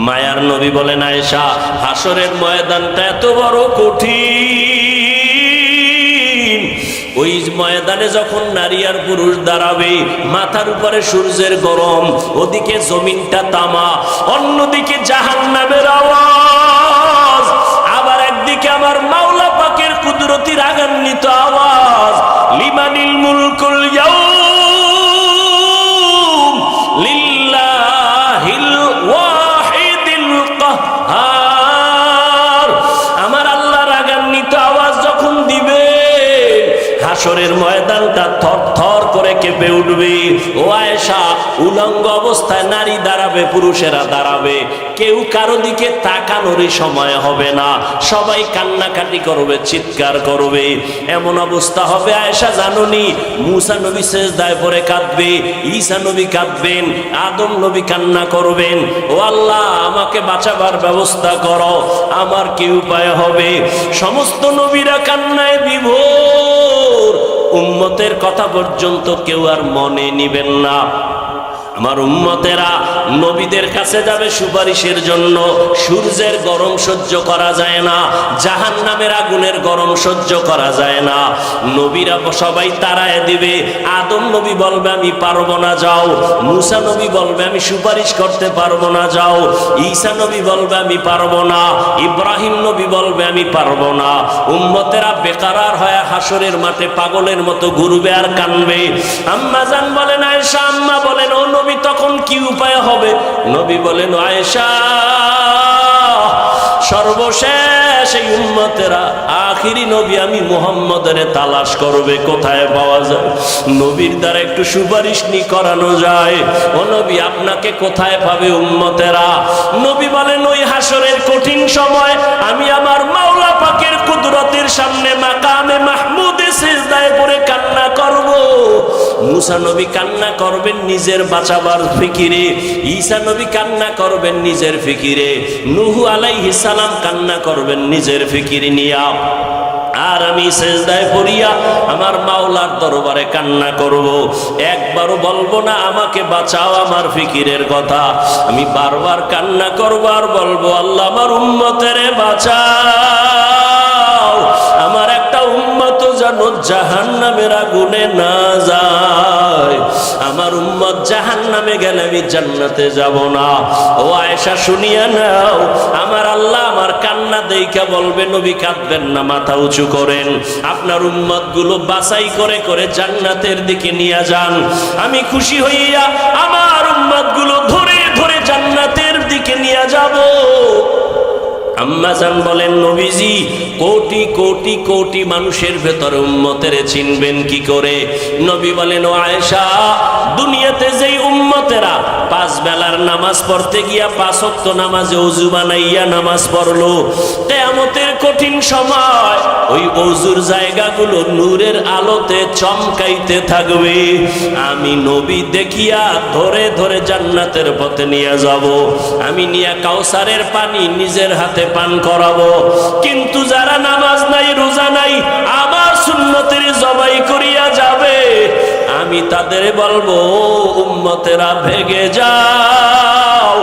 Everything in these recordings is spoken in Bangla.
মায়ার নবী বলেন, আয়েশা, হাসরের ময়দানটা এত বড় কঠিন, ওই ময়দানে যখন নারী আর পুরুষ দাঁড়াবে, মাথার উপরে সূর্যের গরম, ওদিকে জমিনটা তামা, অন্যদিকে জাহান্নামের আওয়াজ, আবার একদিকে আমার মাওলা পাকের কুদরতি রাগান্বিত আওয়াজ, লিমানিল মুলকুল ইয়াউম লিল্লাহিল ওয়াহিদিল কাহ্হার। আমার আল্লাহ রাগান্বিত আওয়াজ যখন দিবে, হাসরের ময়দানটা থরথর করে কেঁপে উঠবে। ও আয়েশা, উলঙ্গ অবস্থায় নারী দাঁড়াবে, পুরুষেরা দাঁড়াবে, কেউ কারো দিকে তাকানোরই সময় হবে না, সবাই কান্নাকাটি করবে, চিৎকার করবে। এমন অবস্থা হবে আয়েশা জানুনি, মুসা নবী সেজদায় পড়ে কাঁদবে, ঈসা নবী কাঁদবেন, আদম নবী কান্না করবেন, ও আল্লাহ আমাকে বাঁচাবার ব্যবস্থা করো, আমার কি উপায় হবে? সমস্ত নবীরা কান্নায় বিভোর, উম্মতের কথা পর্যন্ত কেউ আর মনে নিবেন না। আমার উম্মতেরা নবীদের কাছে যাবে সুপারিশের জন্য। সূর্যের গরম সহ্য করা যায় না, জাহান্নামের আগুনের গরম সহ্য করা যায় না, নবীরা সবাই তাড়ায় দিবে। আদম নবী বলবে আমি পারবো না, যাও। মুসা নবী বলবে আমি সুপারিশ করতে পারবো না, যাও। ঈসা নবী বলবে আমি পারবো না, ইব্রাহিম নবী বলবে আমি পারবো না। উম্মতেরা বেকারার হয়ে হাসরের মাঠে পাগলের মতো ঘুরবে আর কানবে। আম্মা জান বলেন, আয়েশা আম্মা বলেন, ও নবী তখন কি উপায় হবে? নবী বলেন, আয়েশা সর্বশেষ এই উম্মতেরা আখিরি নবী আমি মুহাম্মদের তালাশ করবে, কোথায় পাওয়া যায়, নবীর দ্বারা একটু সুপারিশ নি করানো যায়। ও নবী আপনাকে কোথায় পাবে উম্মতেরা? নবী বলেন, ওই হাসরের কঠিন সময় আমি আমার মাওলা পাকের কুদরতের সামনে মাকামে মাহমুদে সিজদায় পড়ে কান্না করব। মুসা নবী কান্না করবেন নিজের বাঁচাবার ফিকিরে, ঈসা নবী কান্না করবেন নিজের ফিকিরে, নূহ আলাইহিস সালাম কান্না করবেন নিজের ফিকিরে নিয়া, আর আমি সেজদায় পড়িয়া আমার মাওলার দরবারে কান্না করব। একবারও বলবো না আমাকে বাঁচাও আমার ফিকিরের কথা, আমি বারবার কান্না করব আর বলবো আল্লাহ আমার উম্মতের বাঁচাও, আমার একটা উম্মত যেন জাহান্নামের আগুনে না যায়, আমার উম্মত জাহান্নামে গেলে আমি জান্নাতে যাব না। ও আয়েশা শুনিয়া নাও, আমার আল্লাহ আমার কান্না দেইখা বলবে নবী কাঁদবেন না, মাথা উঁচু করেন, আপনার উম্মত গুলো বাছাই করে করে জান্নাতের দিকে নিয়ে যান, আমি খুশি হইয়া আমার উম্মত গুলো ধরে ধরে জান্নাতের দিকে নিয়ে যাব। আম্মা জান বলেন, নবীজি কোটি কোটি কোটি মানুষের ভেতরে উম্মতের চিনবেন কি করে? নবী বলেন, ও আয়েশা দুনিয়াতে যেই উম্মতেরা পাঁচ বেলার নামাজ পড়তে গিয়া পাঁচ ওয়াক্ত নামাজে ওযু বানাইয়া নামাজ পড়লো, কিয়ামতের কঠিন সময় ওই ওযুর জায়গাগুলো নূরের আলোতে চমকাইতে থাকবে, আমি নবী দেখিয়া ধরে ধরে জান্নাতের পথে নিয়ে যাব, আমি নিয়া কাউসারের পানি নিজের হাতে পান করাবো। কিন্তু যারা নামাজ নাই রোজা নাই আমার সুন্নতের জবাই করিয়া যাবে, আমি তাদের বলবো উম্মতেরা ভেগে যাও,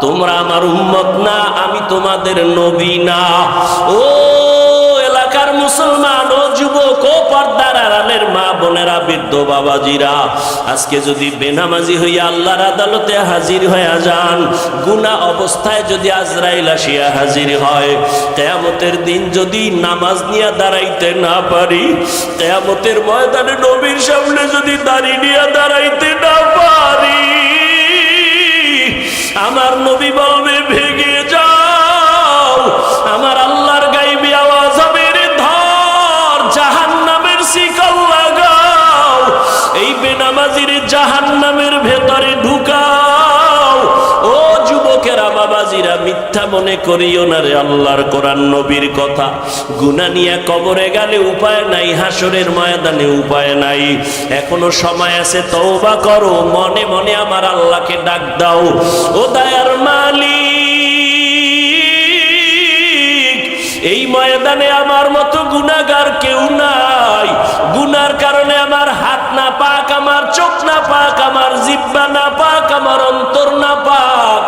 তোমরা আমার উম্মত না, আমি তোমাদের নবী না। ও এলাকার মুসলমান, ও যুবক, ও পর্দার আড়ালের মা বোনেরা, বৃদ্ধ বাবাজিরা, আজকে যদি বেনামাজি হইয়া আল্লাহর আদালতে হাজির হয়ে যান, গুনাহ অবস্থায় যদি আজরাইল আসিয়া হাজির হয়, কিয়ামতের দিন যদি নামাজ নিয়ে দাঁড়াইতে না পারি, কিয়ামতের ময়দানে নবীর সামনে যদি দাড়ি নিয়ে দাঁড়াইতে না পারি, আমার নবী বলবে ভেগে যাও, আমার আল্লাহর গাইবি আওয়াজ হবে, রে ধর জাহান্নামের শিকল লাগাও, এই বেনামাজির জাহান্নামের ভেতরে ঢুকাও। ও যুবকেরা বাবাজিরা, মিথ্যা মনে করিও না রে আল্লাহর কোরআন নবীর কথা, গুনাহ নিয়ে কবরে গেলে উপায় নাই, হাসরের ময়দানে উপায় নাই, এখনো সময় আছে, তওবা করো, মনে মনে আমার আল্লাহকে ডাক দাও, ও দয়ার মালিক এই ময়দানে আমার মতো গুনাহগার কেউ নাই, গুনার কারণে আমার হাত না পাক, আমার চোখ না পাক, আমার জিহ্বা না পাক, আমার অন্তর না পাক,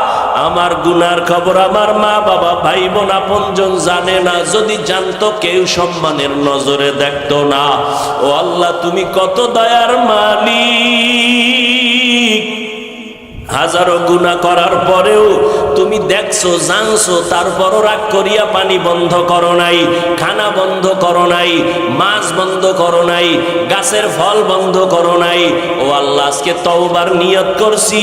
আমার গুনার খবর আমার মা বাবা ভাই বোন আপনজন জানে না, যদি জানতো কেউ সম্মানের নজরে দেখতো না। ও আল্লাহ, তুমি কত দয়ার মালিক। হাজারো গুনাহ করার পরেও তুমি দেখছো, জানছো, তারপরও রাগ করিয়া পানি বন্ধ করো নাই, খানা বন্ধ করো নাই, মাছ বন্ধ করো নাই, গাছের ফল বন্ধ করো নাই। ও আল্লাহ, আজকে তওবার নিয়ত করছি,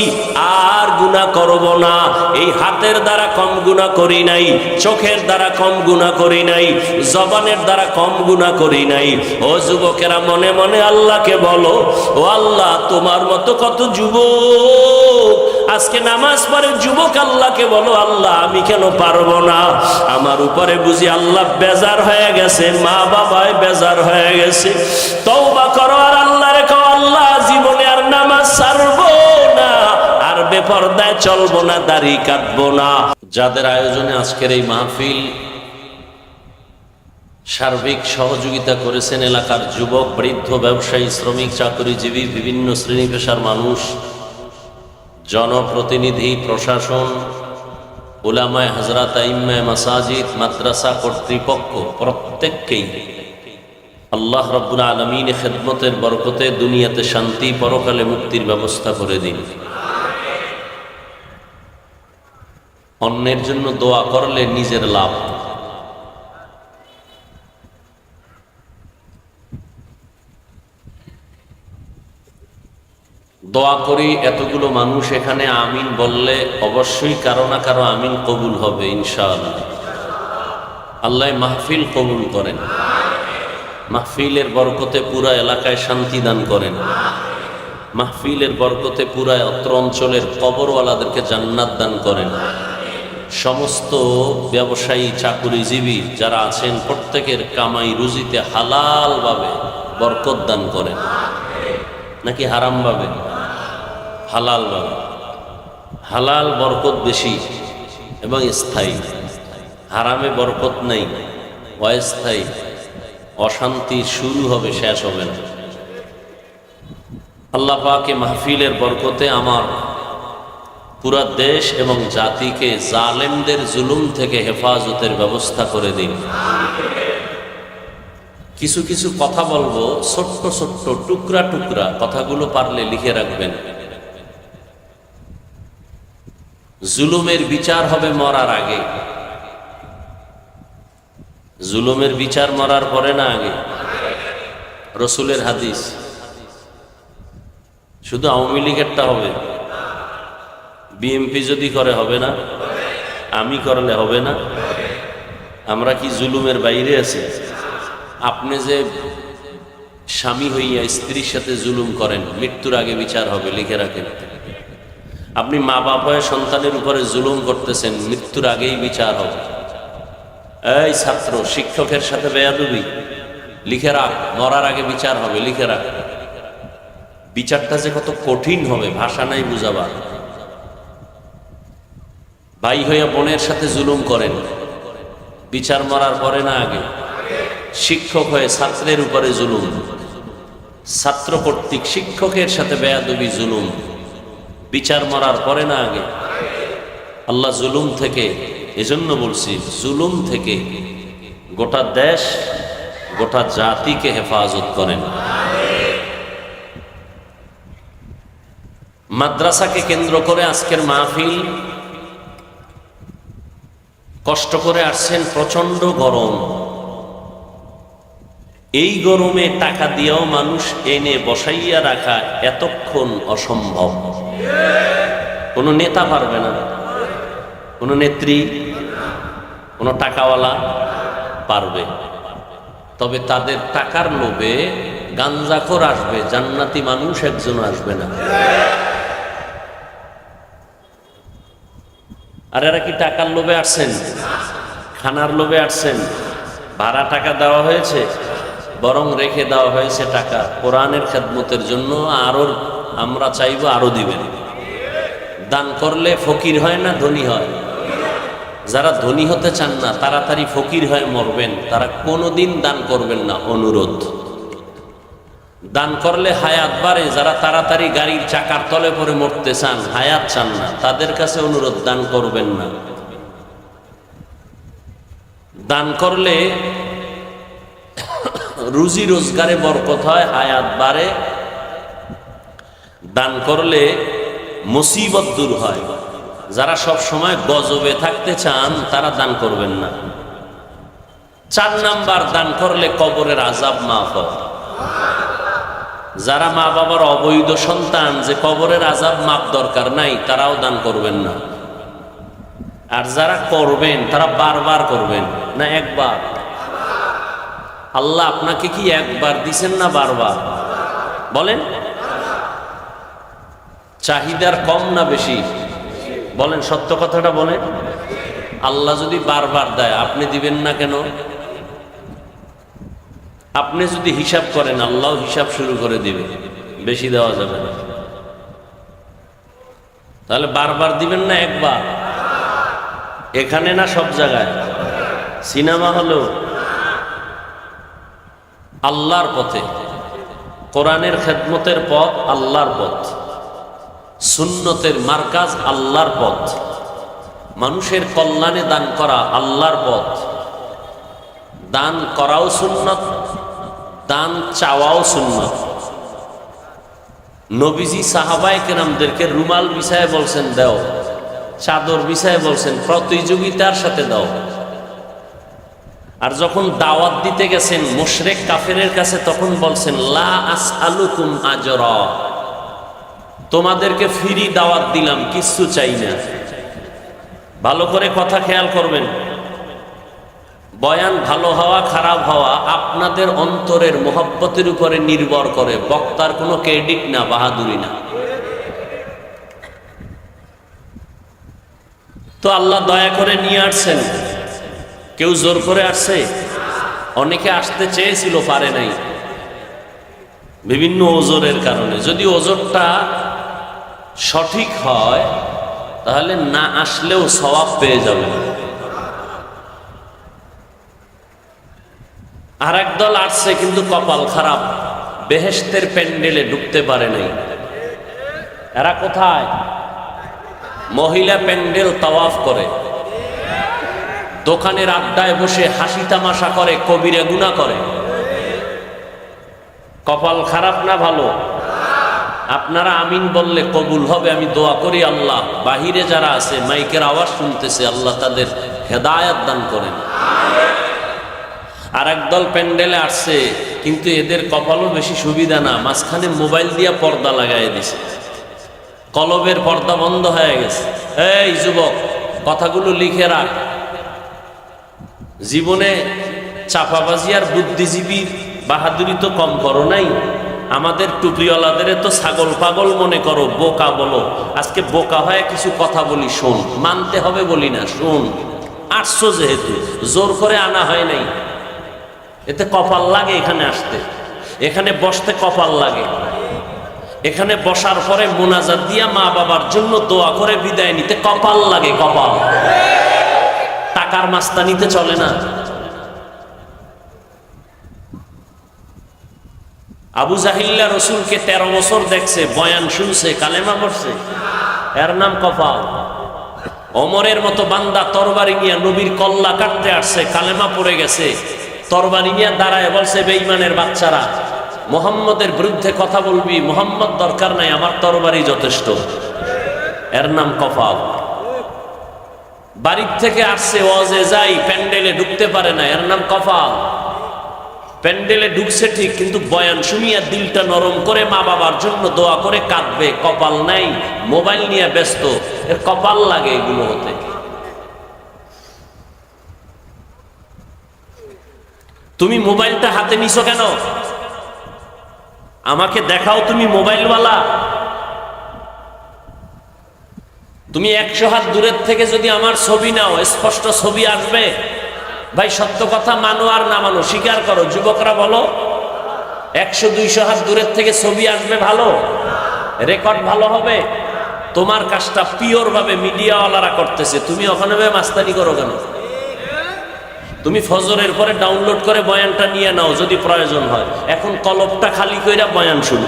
আর গুনাহ করব না। এই হাতের দ্বারা কম গুনাহ করি নাই, চোখের দ্বারা কম গুনাহ করি নাই, জবানের দ্বারা কম গুনাহ করি নাই। ও যুবকেরা, মনে মনে আল্লাহকে বলো, ও আল্লাহ, তোমার মতো কত যুবক আজকে নামাজ পড়ে। যুবক আল্লাহকে বলো, আল্লাহ আমি কেন পারবো না? আমার উপরে বুঝি আল্লাহ বেজার হয়ে গেছে, মা বাবায় বেজার হয়ে গেছে। তওবা করো আর আল্লাহরে কও, আল্লাহ জীবনে আর নামাজ ছাড়বো না, আর বেপরদায় চলবো না, দাড়ি কাটবো না। যাদের আয়োজনে আজকের এই মাহফিল সার্বিক সহযোগিতা করেছেন এলাকার যুবক, বৃদ্ধ, ব্যবসায়ী, শ্রমিক, চাকরিজীবী, বিভিন্ন শ্রেণী পেশার মানুষ, জনপ্রতিনিধি, প্রশাসন, উলামায়ে হযরত, আইম্মায়ে মাসাজিদ, মাদ্রাসা কর্তৃপক্ষ, প্রত্যেককেই আল্লাহ রাব্বুল আলামিনের খেদমতের বরকতে দুনিয়াতে শান্তি, পরকালে মুক্তির ব্যবস্থা করে দিন। অন্যের জন্য দোয়া করলে নিজের লাভ। দোয়া করি এতগুলো মানুষ এখানে আমিন বললে অবশ্যই কারো না কারো আমিন কবুল হবে ইনশাআল্লাহ। আল্লাহ মাহফিল কবুল করেন, মাহফিলের বরকতে পুরা এলাকায় শান্তি দান করেন, মাহফিলের বরকতে পুরা অত্র অঞ্চলের কবরওয়ালাদেরকে জান্নাত দান করেন। সমস্ত ব্যবসায়ী, চাকুরিজীবী যারা আছেন প্রত্যেকের কামাই রুজিতে হালালভাবে বরকত দান করেন, নাকি হারাম ভাবে? হালাল ভাবে। হালাল বরকত বেশি এবং স্থায়ী, হারামে বরকত নেই, অস্থায়ী, অশান্তি শুরু হবে, শেষ হবে না। আল্লাহ পাকে মাহফিলের বরকতে আমার পুরা দেশ এবং জাতিকে জালেমদের জুলুম থেকে হেফাজতের ব্যবস্থা করে দিন। কিছু কিছু কথা বলবো, ছোট্ট ছোট্ট টুকরা টুকরা কথাগুলো পারলে লিখে রাখবেন। জুলুমের বিচার হবে মরার আগে, জুলুমের বিচার মরার পরে না আগে। রসুলের হাদিস। শুধু আওয়ামী লীগেরটা হবে, বিএনপি যদি করে হবে না, আমি করলে হবে না। আমরা কি জুলুমের বাইরে আছি? আপনি যে স্বামী হইয়া স্ত্রীর সাথে জুলুম করেন, মৃত্যুর আগে বিচার হবে, লিখে রাখেন। আপনি মা বাপ হয়ে সন্তানের উপরে জুলুম করতেছেন, মৃত্যুর আগেই বিচার হবে। এই ছাত্র, শিক্ষকের সাথে বেয়াদবি, লিখে রাখ, মরার আগে বিচার হবে, লিখে রাখ। বিচারটা যে কত কঠিন হবে, ভাষা নাই বুঝাবার। ভাই হইয়া বোনের সাথে জুলুম করেন, বিচার মরার পরে না আগে। শিক্ষক হয়ে ছাত্রের উপরে জুলুম, ছাত্র কর্তৃক শিক্ষকের সাথে বেয়াদবি, জুলুম, বিচার মরার পরে না আগে। আল্লাহ জুলুম থেকে, এজন্য বলছি, জুলুম থেকে গোটা দেশ, গোটা জাতিকে হেফাজত করেন। মাদ্রাসাকে কেন্দ্র করে আজকের মাহফিল। কষ্ট করে আসছেন, প্রচন্ড গরম। এই গরমে টাকা দিয়েও মানুষ এনে বসাইয়া রাখা এতক্ষণ অসম্ভব। কোনো নেতা পারবে না, কোনো নেত্রী, কোনো টাকাওয়ালা পারবে। তবে তাদের টাকার লোভে গাঞ্জাখোর আসবে, জান্নাতি মানুষ একজন আসবে না। আর এরা কি টাকার লোভে আসছেন? খানার লোভে আসছেন? ভাড়া টাকা দেওয়া হয়েছে? বরং রেখে দেওয়া হয়েছে টাকা কোরআনের খেদমতের জন্য। আরো আমরা চাইব আরো দিবেন। দান করলে ফকির হয় না, ধনী হয়। যারা ধনী হতে চান না, তাড়াতাড়ি ফকির হয়ে মরবেন, তারা কোনোদিন দান করবেন না। অনুরোধ, দান করলে হায়াত বাড়ে। যারা তাড়াতাড়ি গাড়ির চাকার তলে পড়ে মরতে চান, হায়াত চান না, তাদের কাছে অনুরোধ, দান করবেন না। দান করলে রুজি রোজগারে বরকত হয়, হায়াত বাড়ে। দান করলে মুসিবত দূর হয়। যারা সব সময় গজবে থাকতে চান তারা দান করবেন না। 4 নাম্বার, দান করলে কবরের আযাব মাফ হয়। যারা মা বাবার অবৈধ সন্তান, যে কবরের আযাব মাফ দরকার নাই, তারাও দান করবেন না। আর যারা করবেন তারা বারবার করবেন না, একবার। আল্লাহ আপনাকে কি একবার দিছেন না বারবার? বলেন, চাহিদার কম না বেশি? বলেন, সত্য কথাটা বলেন। আল্লাহ যদি বারবার দেয়, আপনি দিবেন না কেন? আপনি যদি হিসাব করেন, আল্লাহ হিসাব শুরু করে দিবে, বেশি দেওয়া যাবে না। তাহলে বারবার দিবেন না একবার? এখানে না সব জায়গায়? সিনেমা হলেও? আল্লাহর পথে, কোরআনের খেদমতের পথ আল্লাহর পথ, সুন্নতের মার্কাজ আল্লাহর পথ, মানুষের কল্যাণে দান করা আল্লাহর পথ। দান করাও সুন্নত, দান চাওয়াও সুন্নত। নবীজি সাহাবায়ে কেরামদেরকে রুমাল বিছায় বলছেন দাও, চাদর বিছায় বলছেন প্রতিযোগিতার সাথে দাও। আর যখন দাওয়াত দিতে গেছেন মুশরিক কাফেরের কাছে, তখন বলছেন লা আসআলুকুম আজরা, তোমাদেরকে ফ্রি দাওয়াত দিলাম, কিছু চাই না। ভালো করে কথা খেয়াল করবেন। বয়ান ভালো হওয়া খারাপ হওয়া আপনাদের অন্তরের মহব্বতের উপরে নির্ভর করে, বক্তার কোনো ক্রেডিট না, বাহাদুরি না। তো আল্লাহ দয়া করে নিয়ে আসছেন। কেউ জোর করে আসছে? অনেকে আসতে চেয়েছিল, পারে নাই, বিভিন্ন ওজরের কারণে। যদি ওজরটা সঠিক হয় তাহলে না আসলেও সওয়াব পেয়ে যাবে। আর একদল আসছে কিন্তু কপাল খারাপ, বেহেশতের প্যান্ডেলে ঢুকতে পারে নাই। এরা কোথায়? মহিলা প্যান্ডেল তাওয়াফ করে, দোকানের আড্ডায় বসে হাসি তামাশা করে, কবিরা গুনাহ করে। কপাল খারাপ না ভালো? আপনারা আমিন বললে কবুল হবে, আমি দোয়া করি আল্লাহ বাহিরে যারা আছে মাইকের আওয়াজ শুনতেছে, আল্লাহ তাদের হেদায়েত দান করেন। আর একদল প্যান্ডেলে আসছে কিন্তু এদের কপালও বেশি সুবিধা না, মাঝখানে মোবাইল দিয়া পর্দা লাগাই দিছে, কলবের পর্দা বন্ধ হয়ে গেছে। এই যুবক, কথাগুলো লিখে রাখ। জীবনে চাপাবাজি আর বুদ্ধিজীবীর বাহাদুরি তো কম করো নাই। আমাদের টুপিওয়ালাদের তো ছাগল পাগল মনে করো, বোকা বলো। আজকে বোকা হয়ে কিছু কথা বলি, শোন। মানতে হবে বলি না, শোন। আসছো যেহেতু, জোর করে আনা হয় নাই। এতে কপাল লাগে এখানে আসতে, এখানে বসতে কপাল লাগে। এখানে বসার পরে মোনাজাত দিয়া মা বাবার জন্য দোয়া করে বিদায় নিতে কপাল লাগে, কপাল। টাকার মাস্তানিতে চলে না। আবু জাহিল্লা রসুলকে 13 বছর দেখছে, বয়ান শুনছে, কালেমা পড়ছে, এর নাম কপাল। ওমরের মতো বান্দা তরবারি নিয়ে নবীর কল্লা কাটতে আসছে, কালেমা পড়ে গেছে, তরবারি নিয়ে দাঁড়ায় বলছে বেঈমানের বাচ্চারা, মুহাম্মদের বিরুদ্ধে কথা বলবি, মুহাম্মদ দরকার নাই, আমার তরবারি যথেষ্ট। এর নাম কপাল। বাড়ির থেকে আসছে, ওয়াজে যাই, প্যান্ডেলে ঢুকতে পারে না, এর নাম কপাল। প্যান্ডেলে ঢুকছে ঠিক, কিন্তু বয়ান শুনিয়া দিলটা নরম করে মা বাবার জন্য দোয়া করে কাঁদবে, কপাল নাই, মোবাইল নিয়ে ব্যস্ত, এর কপাল লাগে এগুলো হতে। তুমি মোবাইলটা হাতে নিছো কেন? আমাকে দেখাও তুমি মোবাইলওয়ালা। তুমি 100 হাত দূরের থেকে যদি আমার ছবি নাও, স্পষ্ট ছবি আসবে? ভাই সত্য কথা মানো আর না মানো, স্বীকার করো। যুবকরা বলো, 100-200 হাত দূরের থেকে ছবি আসবে ভালো, রেকর্ড ভালো হবে। তোমার কাজটা পিওর ভাবে মিডিয়াওয়ালারা করতেছে, তুমি ওখানে মাস্তানি করো কেন? তুমি ফজরের পরে ডাউনলোড করে বয়ানটা নিয়ে নাও যদি প্রয়োজন হয়, এখন কলবটা খালি কইরা বয়ান শুরু।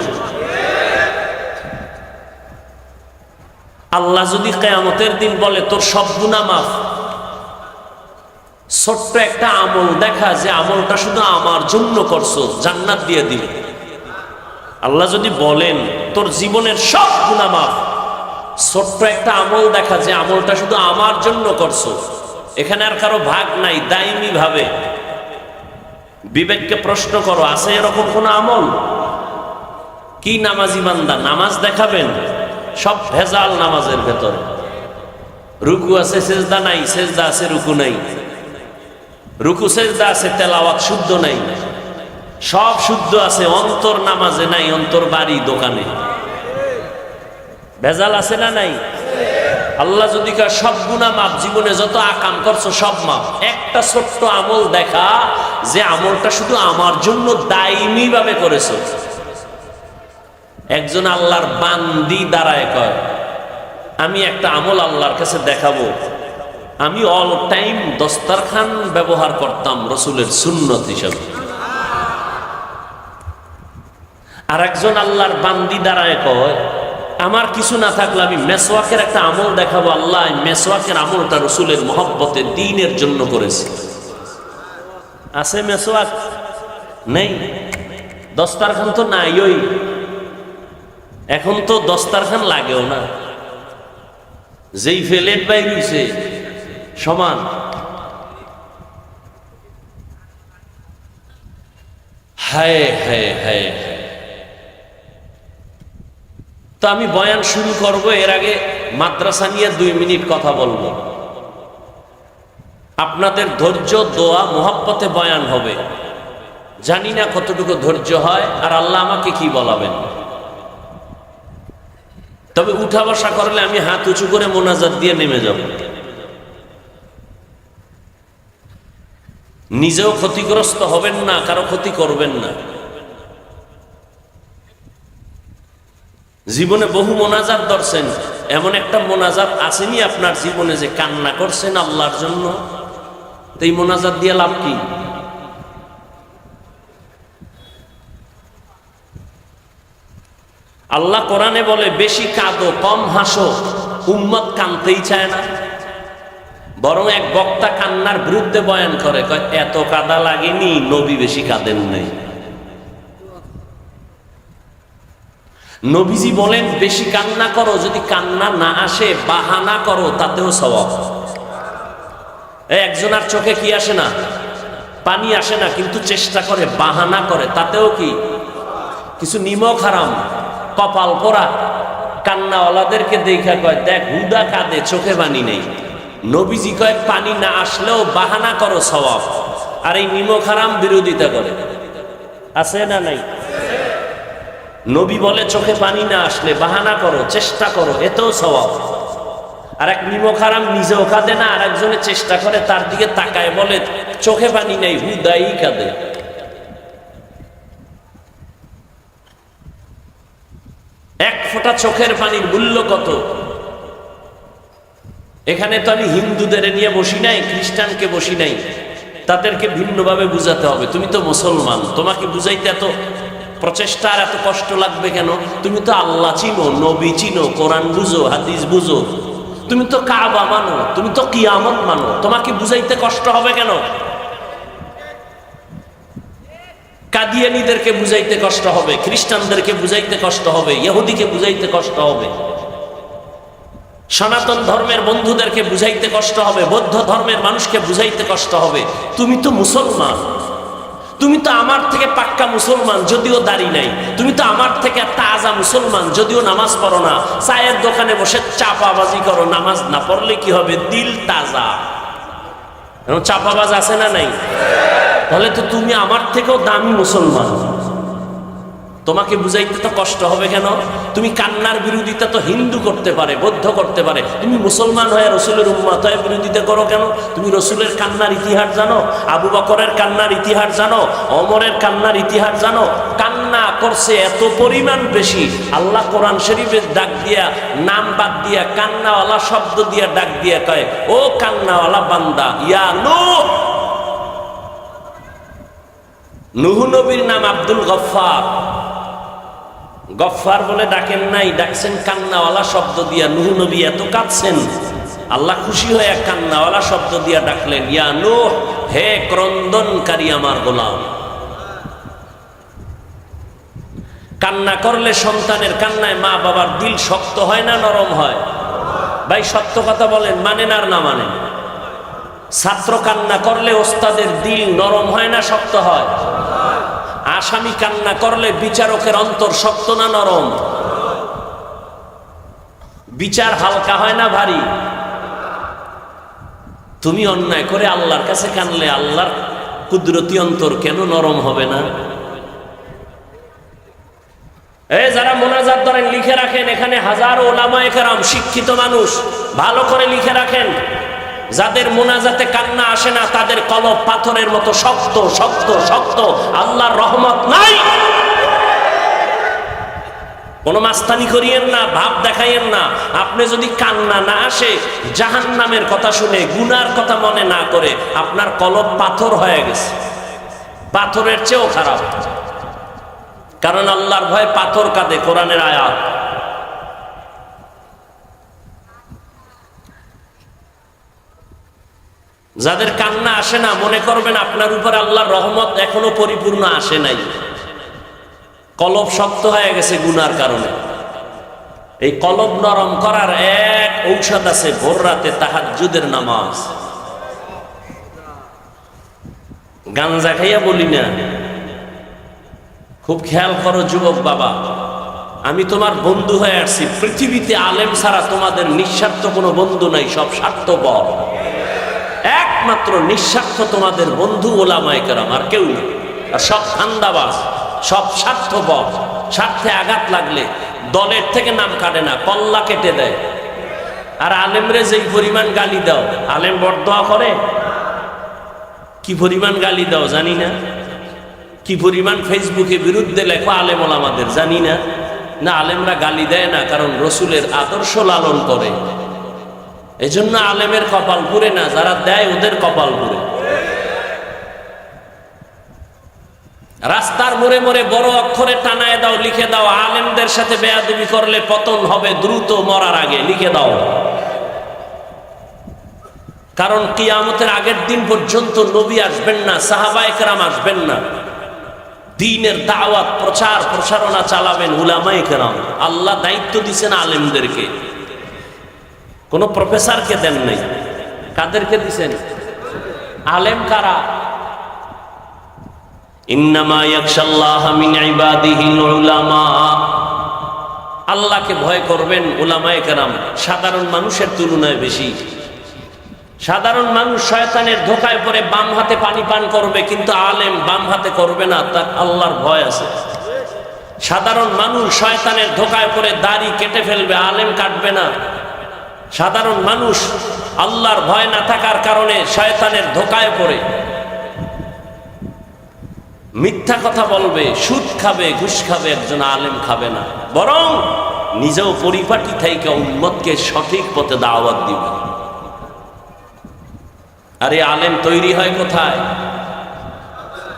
আল্লাহ যদি কিয়ামতের দিন বলে তোর সব গুনাহ মাফ, ছোট্ট একটা আমল দেখা যে আমলটা শুধু আমার জন্য করছো, জান্নাত দিয়ে দিল। আল্লাহ যদি বলেন তোর জীবনের সব গুনাহ মাফ, ছোট্ট একটা আমল দেখা যে আমলটা শুধু আমার জন্য করছো, এখানে আর কারো ভাগ নাই, দায়মি ভাবে। বিবেককে প্রশ্ন করো, আছে এরকম কোন আমল? কি নামাজি বান্দা নামাজ দেখাবেন? সব ভেজাল নামাজের ভেতরে। রুকু আছে সেজদা নাই, সেজদা আছে রুকু নাই, রুকু সেজদা আছে তেলাওয়াত শুদ্ধ নাই, সব শুদ্ধ আছে, অন্তর নামাজে নাই, অন্তর বাড়ি দোকানে। ভেজাল আছে না নাই? আল্লাহ যদি কয় সব গুনাহ মাফ, জীবনে যত আকাম করছো সব মাফ, একটা ছোট্ট আমল দেখা যে আমলটা শুধু আমার জন্য দায়মি ভাবে করেছো। একজন আল্লাহর বান্দি দাঁড়ায় কয় আমি একটা আমল আল্লাহর কাছে দেখাবো, আমি অল টাইম দস্তরখান ব্যবহার করতাম রসুলের সুন্নত হিসাবে। আর একজন আল্লাহর বান্দি দাঁড়ায় কয় আমার কিছু না থাকলে আমি মেসওয়াকের একটা আমল দেখাবো, আল্লাহ মেসওয়াকের আমলটা রসুলের মহব্বতে দ্বীনের জন্য করেছে। আছে মেসওয়াক? নেই। দস্তরখান তো নাই, ওই এখন তো দস্তরখান লাগেও না, যেই ফেলেট বাইর হইছে সমান। হায় হায় হায়। তো আমি বয়ান শুরু করব, এর আগে মাদ্রাসা নিয়ে 2 মিনিট কথা বলবো। আপনাদের ধৈর্য দোয়া মোহাব্বতে বয়ান হবে, জানি না কতটুকু ধৈর্য হয় আর আল্লাহ আমাকে কি বলাবেন। তবে উঠা বসা করলে আমি হাত উঁচু করে মোনাজাত দিয়ে নেমে যাব। নিজেও ক্ষতিগ্রস্ত হবেন না, কারো ক্ষতি করবেন না। জীবনে বহু মোনাজাত ধরছেন, এমন একটা মোনাজাত আসেনি আপনার জীবনে যে কান্না করছেন আল্লাহর জন্য? তো এই মোনাজাত দিয়ে লাভ কি? আল্লাহ কোরআনে বলে বেশি কাঁদো কম হাসো, উম্মত কাঁদতেই চায় না। বরং এক বক্তা কান্নার বিরুদ্ধে বয়ান করে, কয় এত কাঁদা লাগেনি, নবী বেশি কাঁদেন নাই। নবীজি বলেন বেশি কান্না করো, যদি কান্না না আসে বাহানা করো, তাতেও সওয়াব। একজনের চোখে কি আসে না? পানি আসে না, কিন্তু চেষ্টা করে, বাহানা করে, তাতেও কি? কিছু নিমক হারাম, কপাল পোড়া কান্নাওয়ালাদেরকে দেখা কয় দেখ হুদা কাঁদে, চোখে পানি নেই। নবীজি কয় পানি না আসলেও বাহানা করো, সওয়াব। আর এই নিমক হারাম বিরোধিতা করে, আছে না নাই? নবী বলে চোখে পানি না আসলে বাহানা করো, চেষ্টা করো, এতেও সওয়াব। আর এক নিমক হারাম নিজেও কাঁদে না, আর একজনে চেষ্টা করে, তার দিকে তাকায় বলে চোখে পানি নেই, হুদাই কাঁদে। এক ফোঁটা চোখের পানির মূল্য কত? এখানে তো আমি হিন্দুদের নিয়ে বসি নাই, খ্রিস্টানকে বসি নাই, তাদেরকে ভিন্নভাবে বুঝাতে হবে। তুমি তো মুসলমান, তোমাকে বুঝাইতে এত প্রচেষ্টা আর এত কষ্ট লাগবে কেন? তুমি তো আল্লাহ চিনো, নবী চিনো, কোরআন বুঝো, হাদিস বুঝো, তুমি তো কাবা মানো, তুমি তো কিয়ামত মানো, তোমাকে বুঝাইতে কষ্ট হবে কেন? কাদিয়ানীদেরকে বুঝাইতে কষ্ট হবে, খ্রিস্টানদেরকে বুঝাইতে কষ্ট হবে, ইহুদিকে বুঝাইতে কষ্ট হবে, সনাতন ধর্মের বন্ধুদেরকে বুঝাইতে কষ্ট হবে, বৌদ্ধ ধর্মের মানুষকে বুঝাইতে কষ্ট হবে। তুমি তো মুসলমান, তুমি তো আমার থেকে পাক্কা মুসলমান যদিও দাড়ি নাই, তুমি তো আমার থেকে তাজা মুসলমান যদিও নামাজ পড়ো না, চায়ের দোকানে বসে চাপাবাজি করো, নামাজ না পড়লে কি হবে? দিল তাজা। চাপাবাজ আছে না নাই? তাহলে তো তুমি আমার থেকেও দামি মুসলমান, তোমাকে বুঝাইতে তো কষ্ট হবে কেন? তুমি কান্নার বিরোধিতা তো হিন্দু করতে পারে, বৌদ্ধ করতে পারে, তুমি মুসলমান হয়ে রসুলের উম্মত হয়ে বিরোধিতা করো কেন? তুমি রসুলের কান্নার ইতিহাস জানো? আবু বকরের কান্নার ইতিহাস জানো? ওমরের কান্নার ইতিহাস জানো? কান্না করছে এত পরিমাণ বেশি, আল্লাহ কোরআন শরীফের ডাক দিয়া, নাম বাদ দিয়া, কান্নাওয়ালা শব্দ দিয়া ডাক দিয়া কয়, ও কান্নাওয়ালা বান্দা, ইয়া নূহ, নূহ নবীর নাম আব্দুল গফফার। গফফার বলে ডাকেন নাই, ডাকছেন কান্নাওয়ালা শব্দ দিয়া। নূহ নবী এত কাঁদছেন, আল্লাহ খুশি হয়ে কান্নাওয়ালা শব্দ দিয়া ডাকলেন, ইয়া নূহ, হে ক্রন্দনকারী আমার গোলাম। কান্না করলে সন্তানের কান্নায় মা বাবার দিল শক্ত হয় না নরম হয়? ভাই সত্য কথা বলেন, মানেন আর না মানেন? ছাত্র কান্না করলে ওস্তাদের দিল নরম হয় না শক্ত হয়? আসামি কান্না করলে বিচারকের অন্তর শক্ত না নরম? বিচার হালকা হয় না ভারী? তুমি অন্যায় করে আল্লাহর কাছে কানলে আল্লাহর কুদরতি অন্তর কেন নরম হবে না? এই যারা মোনাজাত ধরেন লিখে রাখেন, এখানে হাজারো ওলামায়ে কেরাম শিক্ষিত মানুষ, ভালো করে লিখে রাখেন। যাদের মোনাজাতে কান্না আসে না তাদের কলব পাথরের মতো শক্ত শক্ত শক্ত, আল্লাহর রহমত নাই। কোনো মাস্তানি করিয়েন না, ভাব দেখাইয়েন না। আপনি যদি কান্না না আসে, জাহান্নামের কথা শুনে গুনার কথা মনে না করে আপনার কলব পাথর হয়ে গেছে, পাথরের চেয়েও খারাপ। কারণ আল্লাহর ভয়ে পাথর কাঁদে, কোরআনের আয়াত। যাদের কান্না আসে না, মনে করবেন আপনার উপর আল্লাহর রহমত এখনো পরিপূর্ণ আসে নাই, কলব শক্ত হয়ে গেছে গুনার কারণে। এই কলব নরম করার এক ঔষধ আছে, ভোর রাতে তাহাজ্জুদের নামাজ। গাঞ্জা খাইয়া বলি না, খুব খেয়াল করো যুবক বাবা, আমি তোমার বন্ধু হয়ে আসছি। পৃথিবীতে আলেম ছাড়া তোমাদের নিঃস্বার্থ কোনো বন্ধু নাই, সব স্বার্থপর। একমাত্র নিঃস্বার্থ তোমাদের বন্ধু ওলামায়ে কেরাম, আর কেউ নেই। আর সব ধান্দাবাজ, সব স্বার্থপর। স্বার্থে আঘাত লাগলে দলের থেকে নাম কাটে না, কল্লা কেটে দেয়। আর আলেমরে যেই পরিমাণ গালি দাও, আলেম বরদোয়া করে? কি পরিমাণ গালি দাও জানি না? কি পরিমাণ ফেসবুকে বিরুদ্ধে লেখো আলেম ওলামাদের জানি না? না, আলেমরা গালি দেয় না, কারণ রসুলের আদর্শ লালন করে। এজন্য আলেমের কপাল পুড়ে না, যারা দেয় ওদের কপাল পুড়ে। রাস্তার মোড়ে মোড়ে বড় অক্ষরে টানায় দাও, লিখে দাও, আলেমদের সাথে বেয়াদবি করলে পতন হবে দ্রুত, মরার আগে লিখে দাও। কারণ কিয়ামতের আগের দিন পর্যন্ত নবী আসবেন না, সাহাবায়ে কেরাম আসবেন না। দ্বীনের দাওয়াত প্রচার প্রসারণা চালাবেন উলামায়ে কেরাম। আল্লাহ দায়িত্ব দিয়েছেন আলেমদেরকে, কোন প্রফেসরকে দেন নাই। কাদেরকে দিয়েছেন? আলেম কারা? ইন্নামা ইয়াখশাল্লাহা মিন ইবাদিহিল উলামা। আল্লাহকে ভয় করবেন উলামায়ে কেরাম সাধারণ মানুষের তুলনায় বেশি। সাধারণ মানুষ শয়তানের ধোঁকায় পড়ে বাম হাতে পানি পান করবে, কিন্তু আলেম বাম হাতে করবে না, তার আল্লাহর ভয় আছে। সাধারণ মানুষ শয়তানের ধোঁকায় পড়ে দাড়ি কেটে ফেলবে, আলেম কাটবে না। সাধারণ মানুষ আল্লাহর ভয় না থাকার কারণে শয়তানের ধোঁকায় পড়ে মিথ্যা কথা বলবে, সুদ খাবে, ঘুষ খাবে। একজন আলেম খাবে না, বরং নিজেও পরিপাটি থেকে উম্মতকে সঠিক পথে দাওয়াত দিবে। আর এই আলেম তৈরি হয় কোথায়?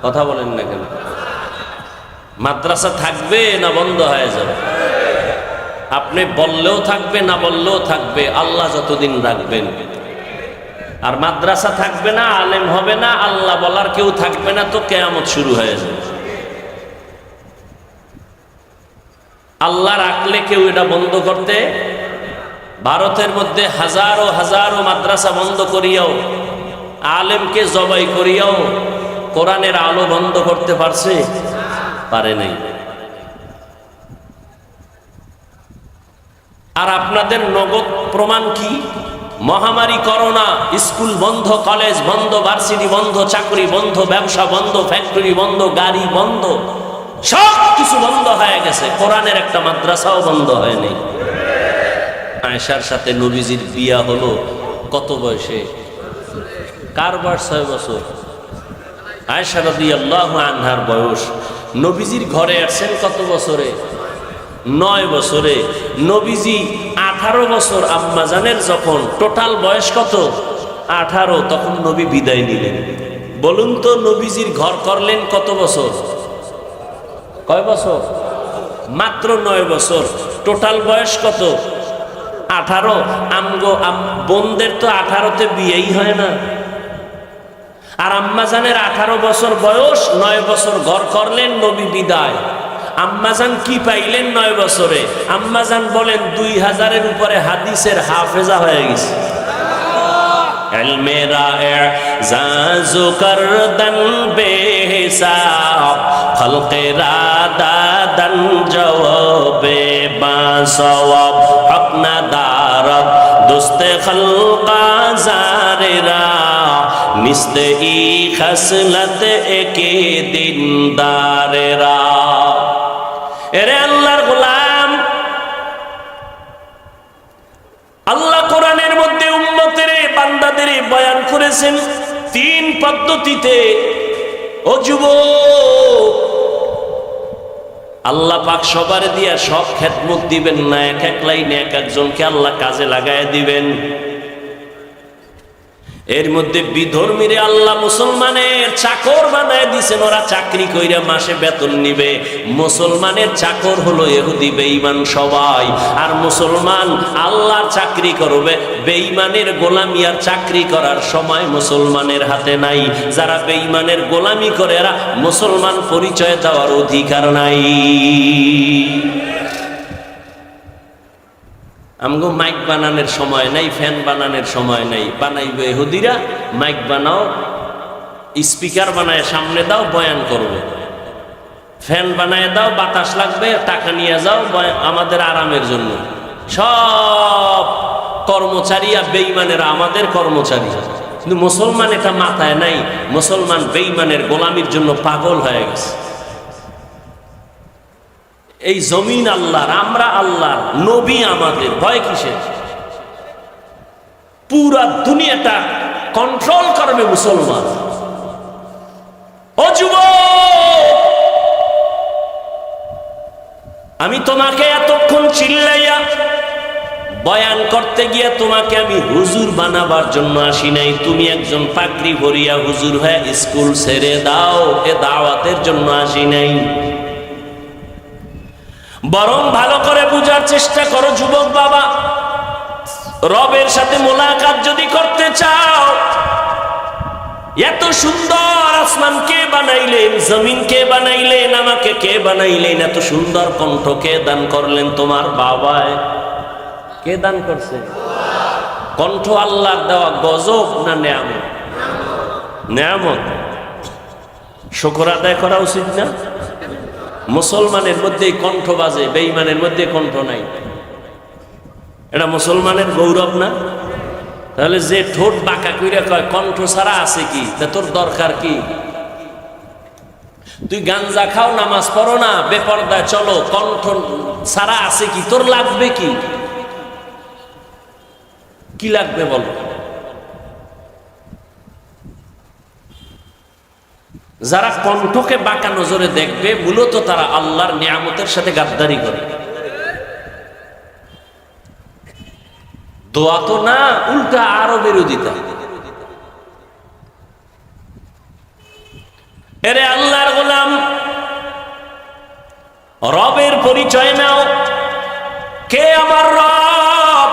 কথা বলেন না কেন? মাদ্রাসা থাকবে না বন্ধ হয়ে যাবে? আপনি বললেও থাকবে, না বললেও থাকবে, আল্লাহ যতদিন রাখবেন। আর মাদ্রাসা থাকবে না, আলেম হবে না, আল্লাহ বলার কেউ থাকবে না, তো কিয়ামত শুরু হয়ে যাবে। আল্লাহ রাখলে কেউ এটা বন্ধ করতে? ভারতের মধ্যে হাজারো হাজারো মাদ্রাসা বন্ধ করিয়াও, আলেমকে জবাই করিয়াও কোরআনের আলো বন্ধ করতে পারছে? পারে নাই। আর আপনাদের নগদ প্রমাণ কি? মহামারী করোনা, স্কুল বন্ধ, কলেজ বন্ধ, ভার্সিটি বন্ধ, চাকরি বন্ধ, ব্যবসা বন্ধ, ফ্যাক্টরি বন্ধ, গাড়ি বন্ধ, সব কিছু বন্ধ হয়ে গেছে। কোরআনের একটা মাদ্রাসাও বন্ধ হয়নি। আয়েশার সাথে নবীজির বিয়া হলো কত বয়সে? কার বয়স? 6 বছর। আয়েশা রাদিয়াল্লাহু আনহার বয়স। নবীজির ঘরে আসছেন কত বছরে? 9 বছরে। নবীজি 18 বছর আম্মাজানের যখন টোটাল বয়স কত? 18, তখন নবী বিদায় নিলেন। বলুন তো নবীজির ঘর করলেন কত বছর? কয় বছর? মাত্র 9 বছর। টোটাল বয়স কত? 18। আমগো বোনদের তো 18তে বিয়েই হয় না। আর আম্মাজানের 18 বছর বয়স, 9 বছর ঘর করলেন, নবী বিদায়। আম্মাজান কি পাইলেন 9 বছরে? আম্মাজান বলেন 2000-এর উপরে হাদিসের হাফেজা হয়ে গেছে। মেরা জাজু করদন বেহিসাব খলকেরা দাদন জওয়াবে বাসওয়াব হকনা দারব দুস্তে খলকা জারেরা মিস্তে ই খসলত একে দিনদারেরা। এরে আল্লাহর গোলাম, আল্লাহ কোরআনের মধ্যে উম্মতের বান্দাদের বয়ান করেছেন 3 পদ্ধতিতে। ও যুবক, আল্লাহ পাক সবার দিয়া সব খেদমত দিবেন না, এক এক লাইনে এক একজনকে আল্লাহ কাজে লাগায় দিবেন। এর মধ্যে বিধর্মীরে আল্লাহ মুসলমানের চাকর বানায় দিছেন, ওরা চাকরি কইরা মাসে বেতন নিবে। মুসলমানের চাকর হলো ইহুদি বেঈমান সবাই। আর মুসলমান আল্লাহর চাকরি করবে, বেঈমানের গোলামি আর চাকরি করার সময় মুসলমানের হাতে নাই। যারা বেঈমানের গোলামি করে এরা মুসলমান পরিচয় দেওয়ার অধিকার নাই। আমগো মাইক বানানোর সময় নাই, ফ্যান বানানোর সময় নাই। বানাইবে ইহুদিরা, মাইক বানাও, স্পিকার বানায় সামনে দাও, বয়ান করবে। ফ্যান বানায় দাও, বাতাস লাগবে, টাকা নিয়ে যাও, আমাদের আরামের জন্য। সব কর্মচারী আর বেঈমানেরা আমাদের কর্মচারী। কিন্তু মুসলমান এটা মাথায় নাই। মুসলমান বেঈমানের গোলামির জন্য পাগল হয়ে গেছে। এই জমিন আল্লাহর, আমরা আল্লাহর, নবী আমাদের, ভয় কিসের? পুরা দুনিয়াটা কন্ট্রোল করবে মুসলমান। ও যুবক, আমি তোমাকে এতক্ষণ চিল্লাইয়া বয়ান করতে গিয়ে তোমাকে আমি হুজুর বানাবার জন্য আসি নাই। তুমি একজন পাগড়ি ভরিয়া হুজুর হয়ে স্কুল ছেড়ে দাও, এ দাওয়াতের জন্য আসি নাই। বরং ভালো করে বুঝার চেষ্টা করো যুবক বাবা, রবের সাথে মোলাকাত যদি করতে চাও, এত সুন্দর আসমান কে বানাইলেন, জমিন কে বানাইলেন, আমাকে কে বানাইলেন, এত সুন্দর কণ্ঠ কে দান করলেন? তোমার বাবায়। কে দান করছে? কণ্ঠ আল্লাহর দেওয়া গজব না নেয়ামত? নেয়ামত। শুকর আদায় করা উচিত না? মুসলমানের মধ্যে কণ্ঠ বাজে, বেঈমানের মধ্যে কণ্ঠ নাই। এটা মুসলমানের গৌরব না? তাহলে যে ঠোঁট বাঁকা কইরা কয় কণ্ঠ ছাড়া আছে কি, তা তোর দরকার কি? তুই গাঞ্জা খাও, নামাজ পড়ো না, বেপরদায় চলো, কণ্ঠ ছাড়া আছে কি, তোর লাগবে কি? কি লাগবে বলো? যারা কণ্ঠকে বাঁকা নজরে দেখবে, মূলত তারা আল্লাহর নিয়ামতের সাথে গাদ্দারি করে। দোয়া তো না, উল্টা আরো বিরোধিতা। এরে আল্লাহর গোলাম, রবের পরিচয় নাও। কে আমার রব?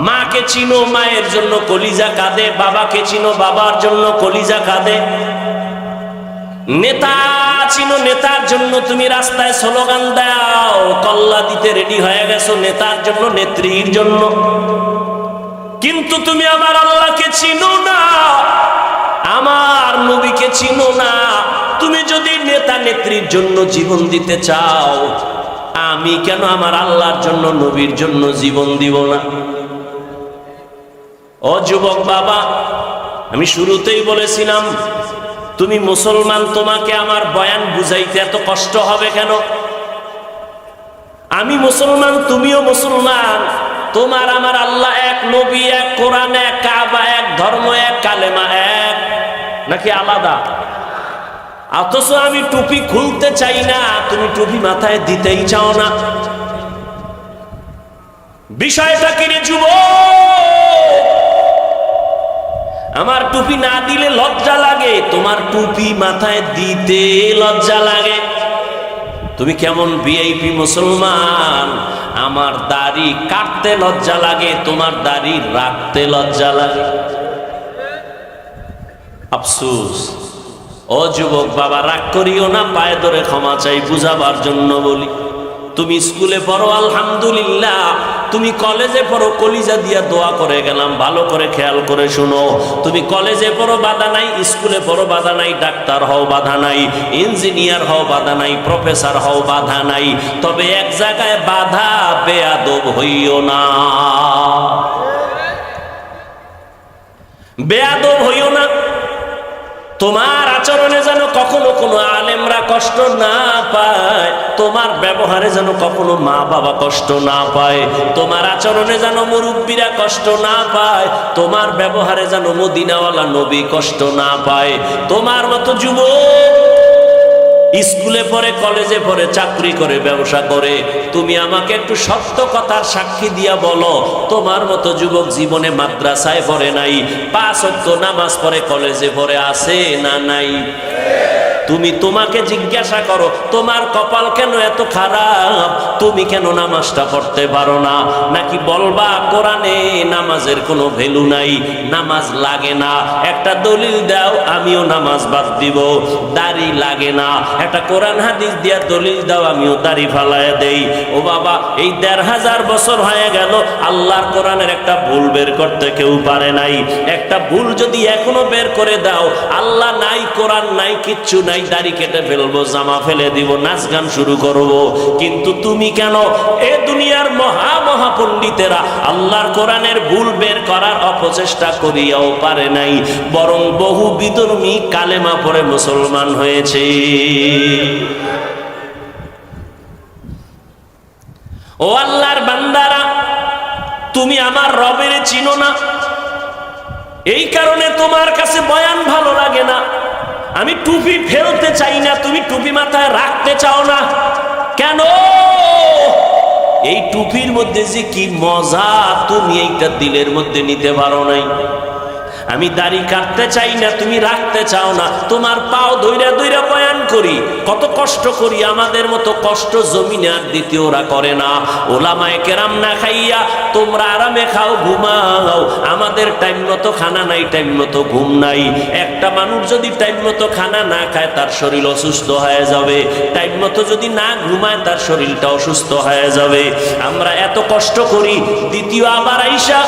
মাকে চিনো, মায়ের জন্য কলিজা কাঁদে। বাবাকে চিনো, বাবার জন্য কলিজা কাঁদে। নেতা চিনো, নেতার জন্য তুমি রাস্তায় স্লোগান দাও, কল্লা দিতে রেডি হয়ে গেছো নেতার জন্য, নেত্রীর জন্য। কিন্তু তুমি আমার আল্লাহকে চিনো না, আমার নবীকে চিনো না। তুমি যদি নেতা নেত্রীর জন্য জীবন দিতে চাও, আমি কেন আমার আল্লাহর জন্য, নবীর জন্য জীবন দিব না? ও যুবক বাবা, আমি শুরুতেই বলেছিলাম তুমি মুসলমান, তোমাকে আমার বয়ান বুঝাইতে এত কষ্ট হবে কেন? আমি মুসলমান, তুমিও মুসলমান। তোমার আমার আল্লাহ এক, নবী এক, কোরআন এক, কাবা এক, ধর্ম এক, কালেমা এক, নাকি আলাদা? অথচ আমি টুপি খুলতে চাই না, তুমি টুপি মাথায় দিতেই চাও না। বিষয়টা কি রে যুবক? আমার টুপি না দিলে লজ্জা লাগে, তোমার টুপি মাথায় দিতে লজ্জা লাগে। তুমি কেমন ভিআইপি মুসলমান, আমার দাড়ি কাটতে লজ্জা লাগে, তোমার দাড়ি রাখতে লজ্জা লাগে। আফসোস। ও যুবক বাবা, রাগ করিও না, পায়ে ধরে ক্ষমা চাই, বুঝাবার জন্য বলি। তুমি স্কুলে পড়ো আলহামদুলিল্লাহ, তুমি কলেজে পড়ো কলিজা দিয়া দোয়া করে গেলাম, ভালো করে খেয়াল করে শুনো। তুমি কলেজে পড়ো বাধা নাই, স্কুলে পড়ো বাধা নাই, ডাক্তার হও বাধা নাই, ইঞ্জিনিয়ার হও বাধা নাই, প্রফেসর হও বাধা নাই, তবে এক জায়গায় বাধা, বেয়াদব হইও না, বেয়াদব হইও না। তোমার আচরণে যেন কখনো কোনো আলেমরা কষ্ট না পায়, তোমার ব্যবহারে যেন কখনো মা বাবা কষ্ট না পায়, তোমার আচরণে যেন মুরব্বীরা কষ্ট না পায়, তোমার ব্যবহারে যেন মদিনাওয়ালা নবী কষ্ট না পায়। তোমার মতো যুবক স্কুলে পড়ে, কলেজে পড়ে, চাকরি করে, ব্যবসা করে, তুমি আমাকে একটু সত্য কথার সাক্ষী দিয়া বলো, তোমার মতো যুবক জীবনে মাদ্রাসায় পড়ে নাই, 5 ওয়াক্ত নামাজ পড়ে, কলেজে পড়ে, আছে না নাই? তুমি তোমাকে জিজ্ঞাসা করো, তোমার কপাল কেন এত খারাপ, তুমি কেন নামাজটা পড়তে পারো না? নাকি বলবা কোরআনে নামাজের কোনো ভ্যালু নাই, নামাজ লাগে না, একটা দলিল দাও, আমিও নামাজ বাদ দিব। দাড়ি লাগে না, একটা কোরআন হাদিস দিয়া দলিল দাও, আমিও দাড়ি ফালায় দেই। ও বাবা, এই 1500 বছর হয়ে গেল, আল্লাহর কোরআনের একটা ভুল বের করতে কেউ পারে নাই। একটা ভুল যদি এখনো বের করে দাও, আল্লাহ নাই, কোরআন নাই, কিচ্ছু নাই, দাড়ি কেটে ফেলবো, জামা ফেলে দিব, নাচ গান শুরু করব। কিন্তু তুমি কেন, এ দুনিয়ার মহা মহা পণ্ডিতেরা আল্লাহর কোরআনের ভুল বের করার অপচেষ্টা করিয়াও পারে নাই, বরং বহু বিধর্মী কালেমা পড়ে মুসলমান হয়েছে। ও আল্লাহর বান্দারা, তুমি আমার রবের চিনো না, এই কারণে তোমার কাছে বয়ান ভালো লাগে না। আমি টুপি ফেলতে চাই না, তুমি টুপি মাথায় রাখতে চাও না কেন? এই টুপির মধ্যে যে কি মজা, তুমি এইটা দিলের মধ্যে নিতে পারো নাই। আমি দাড়ি কাটতে চাই না, তুমি রাখতে চাও না। তোমার পাও ধইরা ধইরা বয়ান করি, কত কষ্ট করি, আমাদের মতো কষ্ট জমিনে আর দ্বিতীয়রা করে না। ওলামায়ে কেরাম না খাইয়া তোমরা আরামে খাও, ঘুমাও, আমাদের টাইম মতো খানা নাই, টাইম মতো ঘুম নাই। একটা মানুষ যদি টাইম মতো খানা না খায়, তার শরীর অসুস্থ হয়ে যাবে, টাইম মতো যদি না ঘুমায়, তার শরীরটা অসুস্থ হয়ে যাবে। আমরা এত কষ্ট করি, দ্বিতীয় আবার আইসা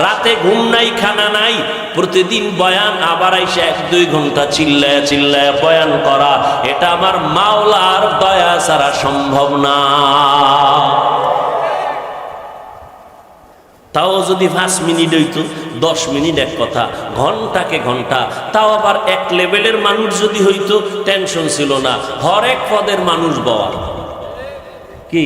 রাতে ঘুম নাই, খানা নাই, প্রতিদিন বয়ান, আবার আইসা 1-2 ঘন্টা চিল্লায় চিল্লায় বয়ান করা, এটা আমার মাওলার দয়া ছাড়া সম্ভব না। তাও যদি 5 মিনিট হইতো, 10 মিনিট এক কথা, ঘন্টাকে ঘন্টা, তাও আবার এক লেভেলের মানুষ যদি হইতো, টেনশন ছিল না। হরেক পদের মানুষ বওয়া কি,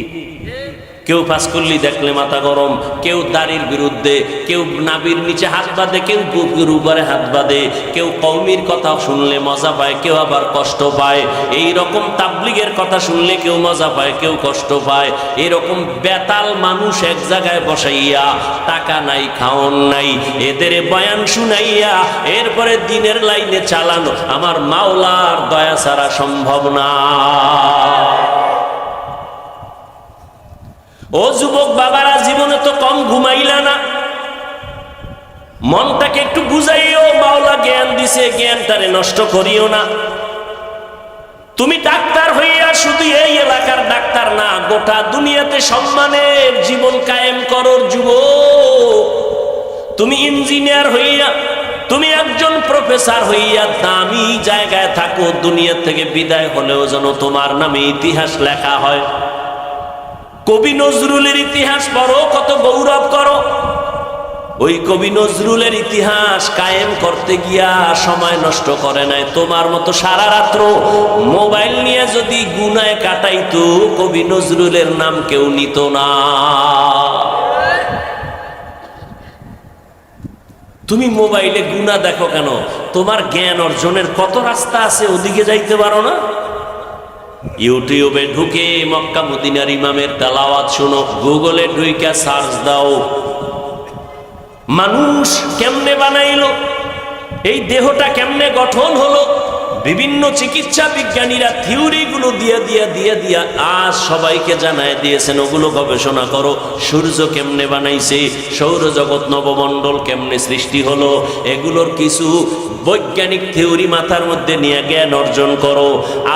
কেউ পাস করলি দেখলে মাথা গরম, কেউ দাড়ির বিরুদ্ধে, কেউ নাবির নিচে হাত বাঁধে, কেউ বুকের উপরে হাত বাঁধে, কেউ কওমির কথা শুনলে মজা পায়, কেউ আবার কষ্ট পায়। এই রকম তাবলিগের কথা শুনলে কেউ মজা পায়, কেউ কষ্ট পায়। এরকম বেতাল মানুষ এক জায়গায় বসাইয়া, টাকা নাই, খাওন নাই, এদের বয়ান শুনাইয়া এরপরে দিনের লাইনে চালানো আমার মাওলার দয়া ছাড়া সম্ভব না। ও যুবক বাবারা, জীবনে তো কম ঘুমাইলা না, মনটাকে একটু বুঝাইও, মাওলা জ্ঞান দিছে, জ্ঞানটারে নষ্ট করিও না। তুমি ডাক্তার হইয়া শুধু এই এলাকার ডাক্তার না, গোটা দুনিয়াতে সম্মানের জীবন কায়েম করোর যুবক। তুমি ইঞ্জিনিয়ার হইয়া, তুমি একজন প্রফেসর হইয়া দামি জায়গায় থাকো, দুনিয়া থেকে বিদায় হলেও যেন তোমার নামে ইতিহাস লেখা হয়। কবি নজরুলের ইতিহাস পড়ো, কত গৌরব করো। ওই কবি নজরুলের ইতিহাস কায়েম করতে গিয়া সময় নষ্ট করে নাই। তোমার মতো সারা রাত্র মোবাইল নিয়ে যদি গুনায় কাটাইতো, কবি নজরুলের নাম কেউ নিত না। তুমি মোবাইলে গুনাহ দেখো কেন? তোমার জ্ঞান অর্জনের কত রাস্তা আছে, ওদিকে যাইতে পারো না? ইউটিউবে ঢুকে মক্কা মদিনার ইমামের তেলাওয়াত শুনো, গুগলে ঢুইকা সার্চ দাও, মানুষ কেমনে বানাইলো, এই দেহটা কেমনে গঠন হলো, বিভিন্ন চিকিৎসা বিজ্ঞানীরা থিওরিগুলো দিয়ে আজ সবাইকে জানায় দিয়েছেন, ওগুলো গবেষণা করো। সূর্য কেমনে বানাইছে, সৌরজগৎ নবমণ্ডল কেমনে সৃষ্টি হলো, এগুলোর কিছু বৈজ্ঞানিক থিওরি মাথার মধ্যে নিয়ে জ্ঞান অর্জন করো,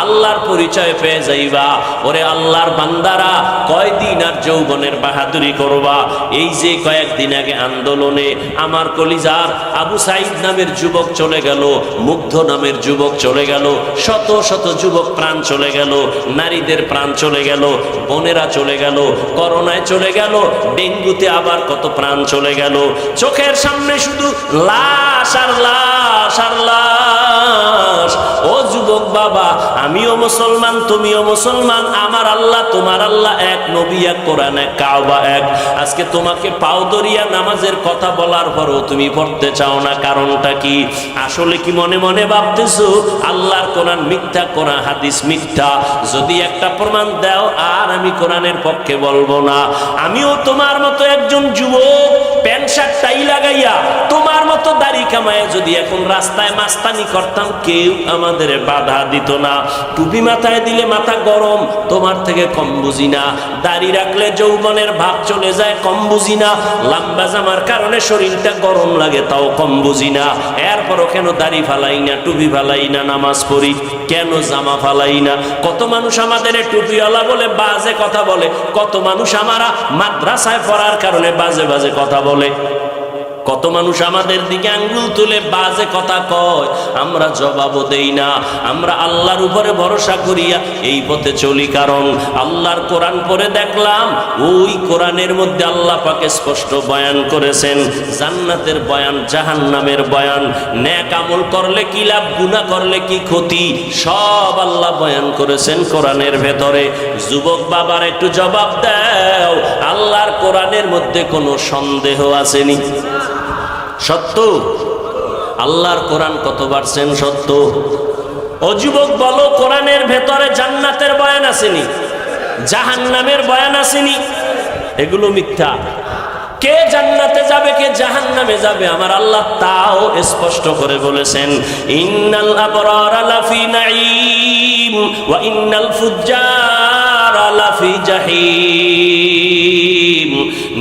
আল্লাহর পরিচয় পেয়ে যাইবা। ওরে আল্লাহর বান্দারা, কয়দিন আর যৌবনের বাহাদুরি করবা? এই যে কয়েকদিন আগে আন্দোলনে আমার কলিজার আবু সাইদ নামের যুবক চলে গেল, মুগ্ধ নামের যুবক চলে গেল, শত শত যুবক প্রাণ চলে গেল, নারীদের প্রাণ চলে গেল, বোনেরা চলে গেল, করোনায় চলে গেল, ডেঙ্গুতে আবার কত প্রাণ চলে গেল। চোখের সামনে শুধু লাশ আর লাশ আর লাশ। ও যুবক বাবা, আমিও মুসলমান, তুমিও মুসলমান, আমার আল্লাহ তোমার আল্লাহ এক, নবী এক, কোরআন এক, কাবা এক। আজকে তোমাকে পাও দরিয়া নামাজের কথা বলার পরও তুমি পড়তে চাও না, কারণটা কি? আসলে কি মনে মনে ভাবতেছো আল্লাহর কোরআন মিথ্যা, কোরআন হাদিস মিথ্যা? যদি একটা প্রমাণ দাও আর আমি কোরআনের পক্ষে বলবো না। আমিও তোমার মতো একজন যুবক, প্যান্ট শার্ট টাই লাগাইয়া তোমার মতো দাড়ি কামায় যদি এখন রাস্তায় মাস্তানি করতাম, কেউ আমাদের বাধা দিত না। টুপি মাথায় দিলে মাথা গরম, তোমার থেকে কম বুঝি না। দাড়ি রাখলে যৌবনের ভাব চলে যায়, কম বুঝি না। লম্বা জামার কারণে শরীরটা গরম লাগে, তাও কম বুঝি না। এরপরও কেন দাড়ি ফালাই না, টুপি ফালাই না, নামাজ পড়ি কেন, জামা ফালাই না? কত মানুষ আমাদের টুপিওয়ালা বলে বাজে কথা বলে, কত মানুষ আমারা মাদ্রাসায় পড়ার কারণে বাজে বাজে কথা বলে, কত মানুষ আমাদের দিকে আঙ্গুল তুলে বাজে কথা কয়, আমরা জবাবও দেই না। আমরা আল্লাহর উপরে ভরসা করিয়া এই পথে চলি, কারণ আল্লাহর কোরআন পড়ে দেখলাম ওই কোরআনের মধ্যে আল্লাহ পাকে স্পষ্ট বয়ান করেছেন জান্নাতের বয়ান, জাহান্নামের বয়ান, নেক আমল করলে কি লাভ, গুনাহ করলে কি ক্ষতি, সব আল্লাহ বয়ান করেছেন কোরআনের ভেতরে। যুবক বাবার একটু জবাব দাও, আল্লাহর কোরআনের মধ্যে কোনো সন্দেহ আসেনি? সত্য। আল্লাহর কোরআন কত পারছেন সত্য? ও যুবক বলো, কোরআনের ভেতরে জান্নাতের বয়ান আসেনি, জাহান্নামের বয়ান আসেনি? এগুলো মিথ্যা। কে জান্নাতে যাবে, কে জাহান্নামে যাবে, আমার আল্লাহ তাও স্পষ্ট করে বলেছেন, ইন্নাল আবরারা লাফি নাঈম ওয়া ইন্নাল ফুজ্জারা লাফি জাহিম।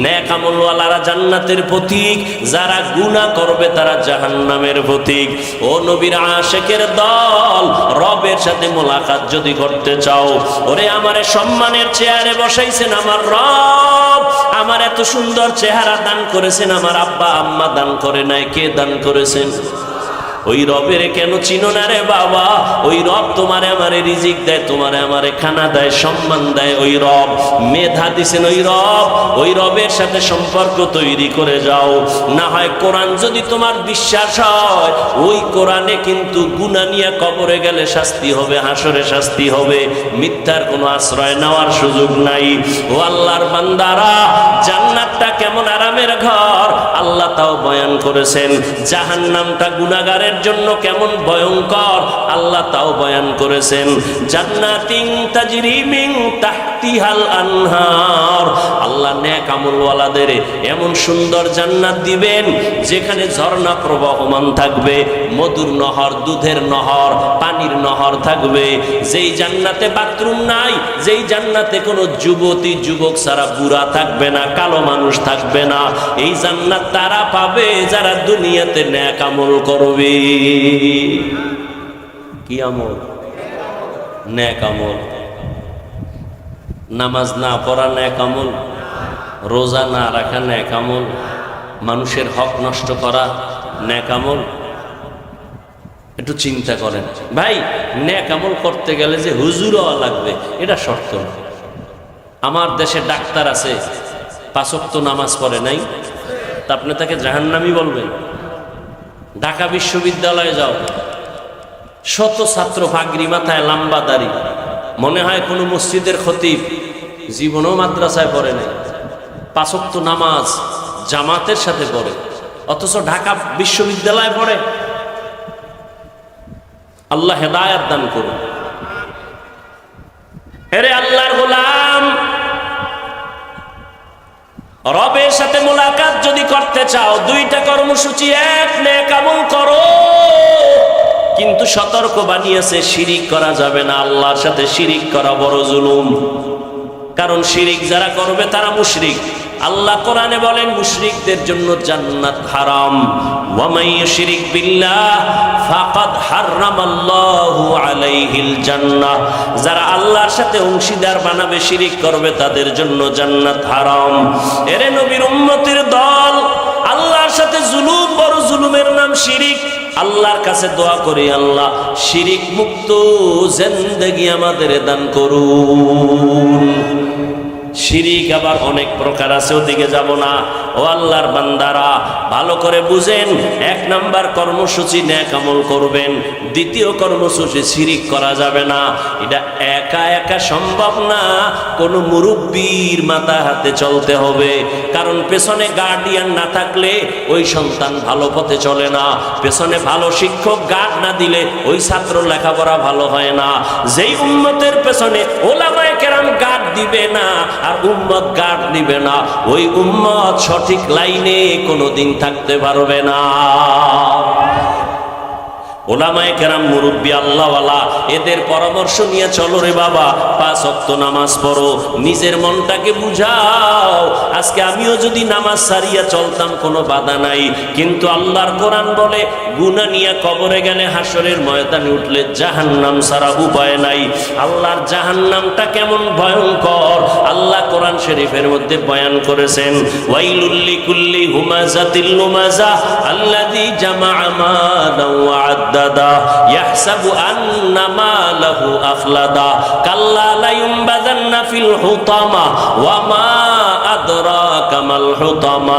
নেক আমলওয়ালারা জান্নাতের পথিক, যারা গুনাহ করবে তারা জাহান্নামের পথিক। ও নবীর আশিকের দল, রবের সাথে মোলাকাত যদি করতে চাও, ওরে আমারে সম্মানের চেয়ারে বসাইছেন আমার রব, আমার এত সুন্দর চেহারা দান করেছেন আমার আব্বা আম্মা দান করে নাই, কে দান করেছেন? ওই রবের কেন চিনো না রে বাবা? ওই রব তোমারে আমারে রিজিক দেয়, তোমারে আমারে খানা দেয়, সম্মান দেয়। ওই রব মেধা দিছেন, ওই রবের সাথে সম্পর্ক তৈরি করে যাও। না হয় কোরআন যদি তোমার বিশ্বাস হয়, ওই কোরআনে কিন্তু গুনাহ নিয়ে কবরে গেলে শাস্তি হবে, হাসরে শাস্তি হবে, মিথ্যার কোনো আশ্রয় নেওয়ার সুযোগ নাই। ও আল্লাহর বান্দারা, জান্নাতটা কেমন আরামের ঘর আল্লাহ তাও বয়ান করেছেন, জাহান্নামটা গুনাহগারের জন্য কেমন ভয়ঙ্কর আল্লাহ তাও বয়ান করেছেন। জান্নাতিন তাজরি মিন তাহতিহাল আনহার, আল্লাহ নেক আমলওয়ালাদের এমন সুন্দর জান্নাত দিবেন যেখানে ঝর্ণা প্রবাহমান থাকবে, মধুর নহর, দুধের নহর, পানির নহর থাকবে। যেই জান্নাতে বাথরুম নাই, যেই জান্নাতে কোনো যুবতী যুবক ছাড়া বুড়া থাকবে না, কালো মানুষ থাকবে না, এই জান্নাত তারা পাবে যারা দুনিয়াতে নেক আমল করবে। কি আমল? নেক আমল। নামাজ না পড়া নেক আমল, রোজা না রাখা নেক আমল, মানুষের হক নষ্ট করা নেক আমল। একটু চিন্তা করেন ভাই, নেক আমল করতে গেলে যে হুজুর হওয়া লাগবে এটা শর্ত না। আমার দেশে ডাক্তার আছে, 5 ওয়াক্ত নামাজ পড়ে নাই, তা আপনি তাকে জাহান্নামী বলবেন? ঢাকা বিশ্ববিদ্যালয়ে যাও, শত ছাত্র, পাগড়ি মাথায়, লম্বা দাড়ি, মনে হয় কোনো মসজিদের খতিব, জীবনেও মাদ্রাসায় পড়ে নাই, 5 ওয়াক্ত নামাজ জামাতের সাথে পড়ে, অথচ ঢাকা বিশ্ববিদ্যালয়ে পড়ে। আল্লাহ হেদায়েত দান করুন। এরে আল্লাহর গোলাম, রবের সাথে মোলাকাত যদি করতে চাও, 2টা কর্মসূচি। এক, নেক আমল করো, সতর্ক বানিয়েছে, শিরিক করা যাবে না। আল্লাহর সাথে শিরিক করা বড় জুলুম, কারণ শিরিক যারা করবে তারা মুশরিক। আল্লাহ কোরআনে বলেন মুশরিকদের জন্য জান্নাত হারাম। ওয়া মান ইউশরিক বিল্লাহ ফাকাদ হারামাল্লাহু আলাইহিল জান্নাহ, যারা আল্লাহর সাথে অংশীদার বানাবে, শিরিক করবে, তাদের জন্য জান্নাত হারাম। এরে নবীর উম্মতের দল, আল্লাহর সাথে জুলুম, বড় জুলুমের নাম শিরিক। আল্লাহর কাছে দোয়া করি, আল্লাহ শিরিক মুক্ত জিন্দেগি আমাদের দান করুন। শিরিক আবার অনেক প্রকার আছে, ওদিকে যাব না। ও আল্লাহর বান্দারা, ভালো করে বুঝেন। এক নাম্বার কর্মসূচি নেক আমল করবেন। দ্বিতীয় কর্মসূচি শিরিক করা যাবে না। এটা একা একা সম্ভব না, কোন মুরব্বীর মাথা হাতে চলতে হবে। কারণ পেছনে গার্ডিয়ান না থাকলে ওই সন্তান ভালো পথে চলে না। পেছনে ভালো শিক্ষক গার্ড না দিলে ওই ছাত্র লেখাপড়া ভালো হয় না। যেই উম্মতের পেছনে ওলামায়ে কেরাম গার্ড দিবে না আর উম্মত গার্ড দিবে না, ওই উম্মত সঠিক লাইনে কোনোদিন থাকতে পারবে না। ওলামায়ে কেরাম, মুরব্বী, আল্লাহওয়ালা, এদের পরামর্শ নিয়ে চলো রে বাবা। 5 ওয়াক্ত নামাজ পড়ো, নিজের মনটাকে বুঝাও। আজকে আমিও যদি নামাজ সারিয়া চলতাম কোনো বাধা নাই, কিন্তু আল্লাহর কোরআন বলে গুনাহ নিয়ে কবরে গেলে, হাসরের ময়দানে উঠলে জাহান্নাম ছাড়া উপায় নাই। আল্লাহর জাহান্নামটা কেমন ভয়ঙ্কর আল্লাহ কোরআন শরীফের মধ্যে বয়ান করেছেন। ওয়াইলুল লিকুল্লি হুমাযাতিল লুমাযা আল্লাযী জামাআ মালান ওয়া আদ্দাদা ইয়াহসাবু আন্না মালাহু আখলাদা কাল্লা লা ইউনবাযান্না ফিল হুতামা ওয়া মা আদরাকা মাল হুতামা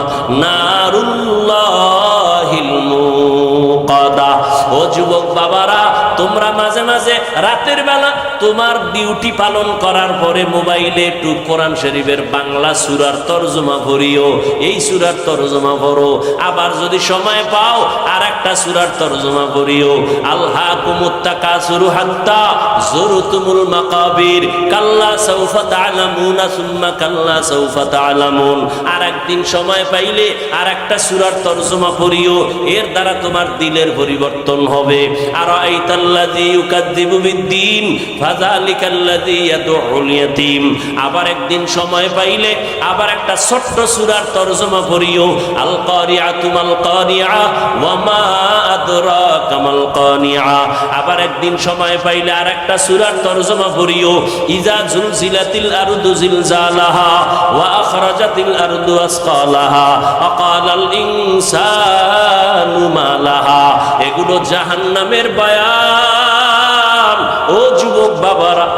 নারুল্লাহিল মুকাদা। ও যুবক বাবারা, তোমরা মাঝে মাঝে রাতের বেলা তোমার ডিউটি পালন করার পরে মোবাইলে একটু কোরআন শরীফের বাংলা সূরার তরজমা পড়িও। এই সূরার তরজমা পড়ো, আবার যদি সময় পাও আর একটা সূরার তরজমা পড়িও। আলহাকুমুত তাকাসুরু হাত্তা যুরতুমুল মাকাবির কাল্লা সাউফা তা'লামুনা সুম্মা কাল্লা সাউফা তা'লামুন। আর একদিন সময় পাইলে আর একটা সূরার তরজমা পড়িও, এর দ্বারা তোমার দিলের পরিবর্তন হবে। আর আইতাল্লাযী ইউকাযযিবু বিদ্দীন ফাযালিকাল্লাযী ইয়াদউল ইয়াতীম। আবার একদিন সময় পাইলে আবার একটা ছোট্ট সূরার তরজমা পড়িও। আল কারিআতু মাল কারিআ ওয়া মা আদরাকা মাল কানিআ। আবার একদিন সময় পাইলে আর একটা সূরার তরজমা পড়িও। ইযা জুলজিলাতিল আরদু জিলজালাহা ওয়া আখরাজাতিল আরদু আসকালাহা ওয়া ক্বালাল ইনসানু মা লাহা। এগুলো জাহান্নামের বয়ান। ও যুবক বাবারা,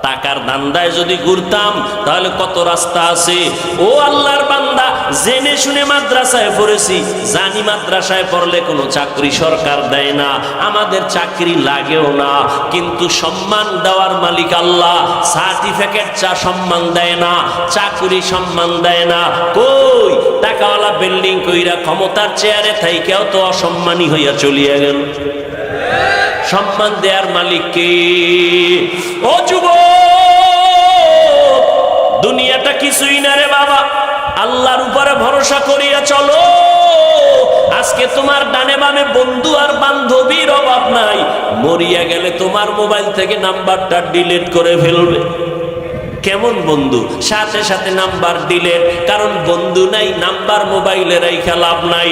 টাকার ধান্দায় যদি ঘুরতাম তাহলে কত রাস্তা আছে। ও আল্লাহর বান্দা, জেনে শুনে মাদ্রাসায় পড়েছি, জানি মাদ্রাসায় পড়লে কোনো চাকরি সরকার দেয় না, আমাদের চাকরি লাগেও না, কিন্তু সম্মান দেওয়ার মালিক আল্লাহ। সার্টিফিকেট সম্মান দেয় না, চাকরি সম্মান দেয় না। কই টাকাওয়ালা বিল্ডিং কইরা ক্ষমতার চেয়ারে থাইকেও তো অসম্মানী হইয়া চলিয়া গেল। সম্মান দেয়ার মালিক কে? ও যুবক, দুনিয়াটা কিছুই না রে বাবা, আল্লাহর উপরে ভরসা করিয়া চলো। আজকে তোমার ডানে বামে বন্ধু আর বান্ধবীর অভাব নাই। মরিয়া গেলে তোমার মোবাইল থেকে নাম্বারটা ডিলিট করে ফেলবে। কেমন বন্ধু? সাথে সাথে নাম্বার ডিলিট, কারণ বন্ধু নাই, নাম্বার মোবাইলে রাইখা লাভ নাই।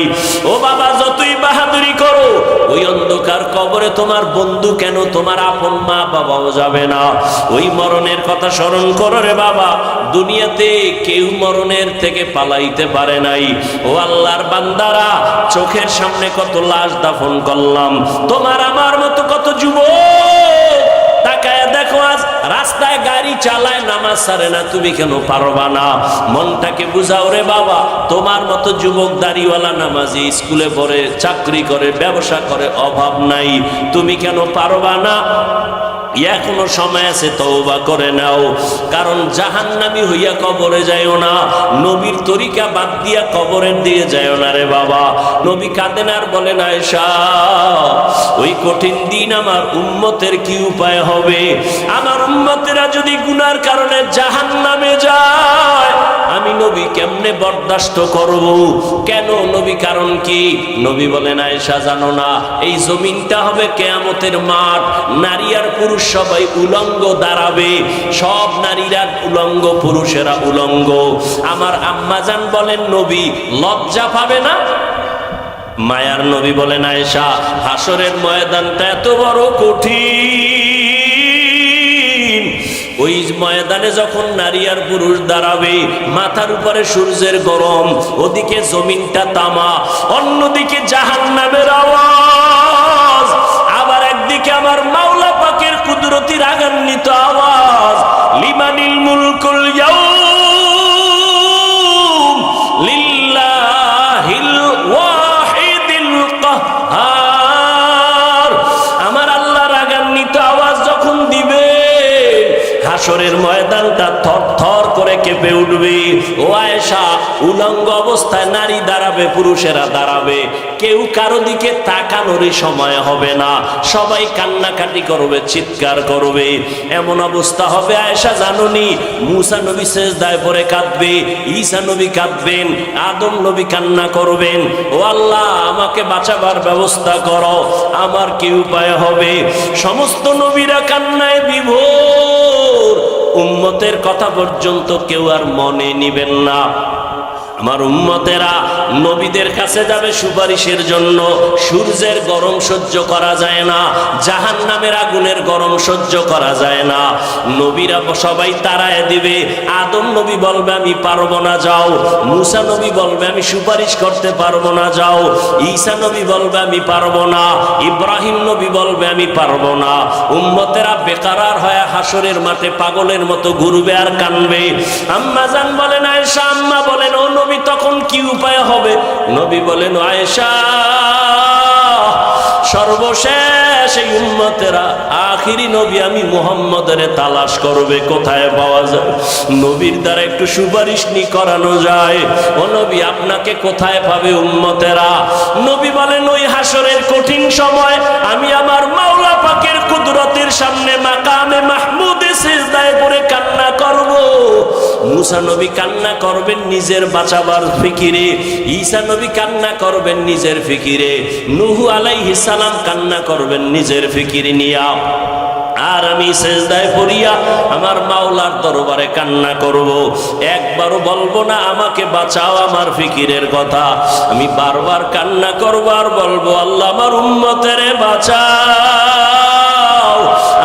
ও বাবা, যতই বাহাদুরি করো, ওই অন্ধকার কবরে তোমার বন্ধু কেন, তোমার আপন মা বাবাও যাবে না। ওই মরণের কথা স্মরণ করো রে বাবা। দুনিয়াতে কেউ মরণের থেকে পালাইতে পারে নাই। ও আল্লাহর বান্দারা, চোখের সামনে কত লাশ দাফন করলাম, তোমার আমার মতো কত যুবক তাকায় দেখো, আজ রাস্তায় গাড়ি চালায়, নামাজ ছাড়ে না, তুমি কেন পারবা না? মনটাকে বুঝাও রে বাবা। তোমার মতো যুবক দাড়িওয়ালা নামাজি, স্কুলে পড়ে, চাকরি করে, ব্যবসা করে, অভাব নাই, তুমি কেন পারবা না? এখনো সময় আছে, তওবা করে নাও। কারণ জাহান্নামী হইয়া কবরে যাইও না, নবীর তরিকা বাদ দিয়া কবরের দিয়ে যাইও না রে বাবা। নবী কাঁদেন আর বলেন, আয়েশা, ওই কঠিন দিন আমার উম্মতের কি উপায় হবে? আমার উম্মতেরা যদি গুনার কারণে জাহান্নামে যায়, আমি নবী কেমনে বরদাস্ত করব? কেন নবী? কারণ কি? নবী বলেন, আয়েশা জানো না, এই জমিনটা হবে কিয়ামতের মাঠ, নারী আর পুরুষ সবাই উলঙ্গ দাঁড়াবে, সব নারীরা উলঙ্গ, পুরুষেরা উলঙ্গ। আমার আম্মাজান বলেন, নবী লজ্জা পাবে না? মায়ার নবী বলেন, আয়েশা হাসরের ময়দানটা এত বড় কঠিন, ওই ময়দানে যখন নারী আর পুরুষ দাঁড়াবে, মাথার উপরে সূর্যের গরম, ওদিকে জমিনটা তামা, অন্যদিকে জাহান্নামের আওয়াজ, আবার একদিকে আমার মাওলা পাকের কুদরতি রাগান্বিত আওয়াজ, লিমানিল মুলকুল ইয়াউম লিল্লাহিল ওয়াহিদিল কাহ্হার। আমার আল্লাহ রাগান্বিত আওয়াজ যখন দিবে, হাসরের ময়দানটা থরথর করে কেঁপে উঠবে। ও আয়েশা, উলঙ্গ অবস্থায় নারী দাঁড়াবে, পুরুষেরা দাঁড়াবে, কেউ কারো দিকে তাকানোরই সময় হবে না, সবাই কান্নাকাটি করবে, চিৎকার করবে। এমন অবস্থা হবে আয়েশা জানুনি, মুসা নবী সেজদায় পড়ে কাঁদবে, ঈসা নবী কাঁদবেন, আদম নবী কান্না করবেন, ও আল্লাহ আমাকে বাঁচাবার ব্যবস্থা করো, আমার কি উপায় হবে? সমস্ত নবীরা কান্নায় বিভোর, উম্মতের কথা পর্যন্ত কেউ আর মনে নিবেন না। আমার উম্মতেরা নবীদের কাছে যাবে সুপারিশের জন্য, সূর্যের গরম সহ্য করা যায় না, জাহান্নামের আগুনের গরম সহ্য করা যায় না, নবীরা সবাই তাড়ায় দিবে। আদম নবী বলবে আমি পারবো না, যাও। মুসা নবী বলবে আমি সুপারিশ করতে পারবো না, যাও। ঈসা নবী বলবে আমি পারবো না, ইব্রাহিম নবী বলবে আমি পারবো না। উম্মতেরা বেকারার হয়ে হাসরের মাঠে পাগলের মতো ঘুরবে আর কানবে। আম্মা জান বলেন, আয়েশা আম্মা বলেন, ও নবী তখন কি উপায় হবে? নবী বলেন, আয়েশা সর্বশেষ এই উম্মতেরা আখিরি নবী আমি মুহাম্মদের তালাশ করবে, কোথায় পাওয়া যায়, নবীর দ্বারা একটু সুপারিশ নি করানো যায়। ও নবী আপনাকে কোথায় পাবে উম্মতেরা? নবী বলেন, ওই হাসরের কঠিন সময় আমি আমার মাওলা পাকের কুদরতের সামনে মাকামে মাহমুদে সিজদায় পড়ে কান্না করব। মুসা নবী কান্না করবেন নিজের বাঁচাবার ফিকিরে, ঈসা নবী কান্না করবেন নিজের ফিকিরে, নূহ আলাইহিস সালাম কান্না করবেন নিজের ফিকিরে নিয়া, আর আমি সেজদায় পড়িয়া আমার মাওলার দরবারে কান্না করব। একবারও বলবো না আমাকে বাঁচাও আমার ফিকিরের কথা, আমি বারবার কান্না করব আর বলবো আল্লাহ আমার উম্মতেরে বাঁচাও,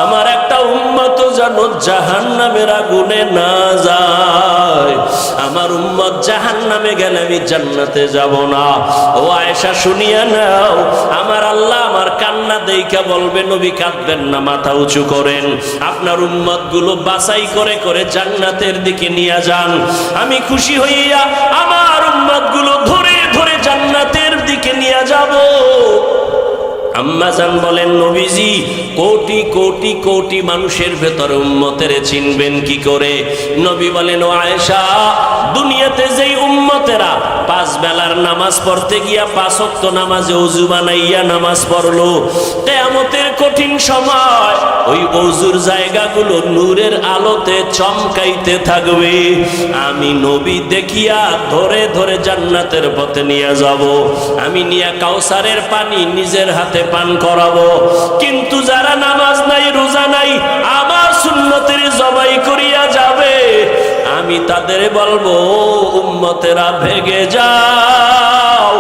আমার একটা উম্মত যেন জাহান্নামের আগুনে না যায়, আমার উম্মত জাহান্নামে গেলে আমি জান্নাতে যাব না। ও আয়েশা শুনিয়া নাও, আমার আল্লাহ আমার কান্না দেইখা বলবে নবী কাঁদবেন না, মাথা উঁচু করেন, আপনার উম্মত গুলো বাছাই করে করে জান্নাতের দিকে নিয়ে যান। আমি খুশি হইয়া আমার উম্মত গুলো ধরে ধরে জান্নাতের দিকে নিয়ে যাব। আম্মা জান বলেন, নবীজি কোটি কোটি কোটি মানুষের ভেতরে উম্মতের চিনবেন কি করে? নবী বলেন, ও আয়েশা দুনিয়াতে যেই উম্মতেরা 5 বেলার নামাজ পড়তে গিয়া 5 ওয়াক্ত নামাজে ওযু বানাইয়া নামাজ পড়লো, কিয়ামতের কঠিন সময় ওই ওযুর জায়গাগুলো নূরের আলোতে চমকাইতে থাকবে, আমি নবী দেখিয়া ধরে ধরে জান্নাতের পথে নিয়ে যাব, আমি নিয়ে কাউসারের পানি নিজের হাতে পান করাবো। কিন্তু যারা নামাজ নাই, রোজা নাই, আমার সুন্নতের জবাই করিয়া যাবে, আমি তাদের বলবো উম্মতেরা ভেগে যাও,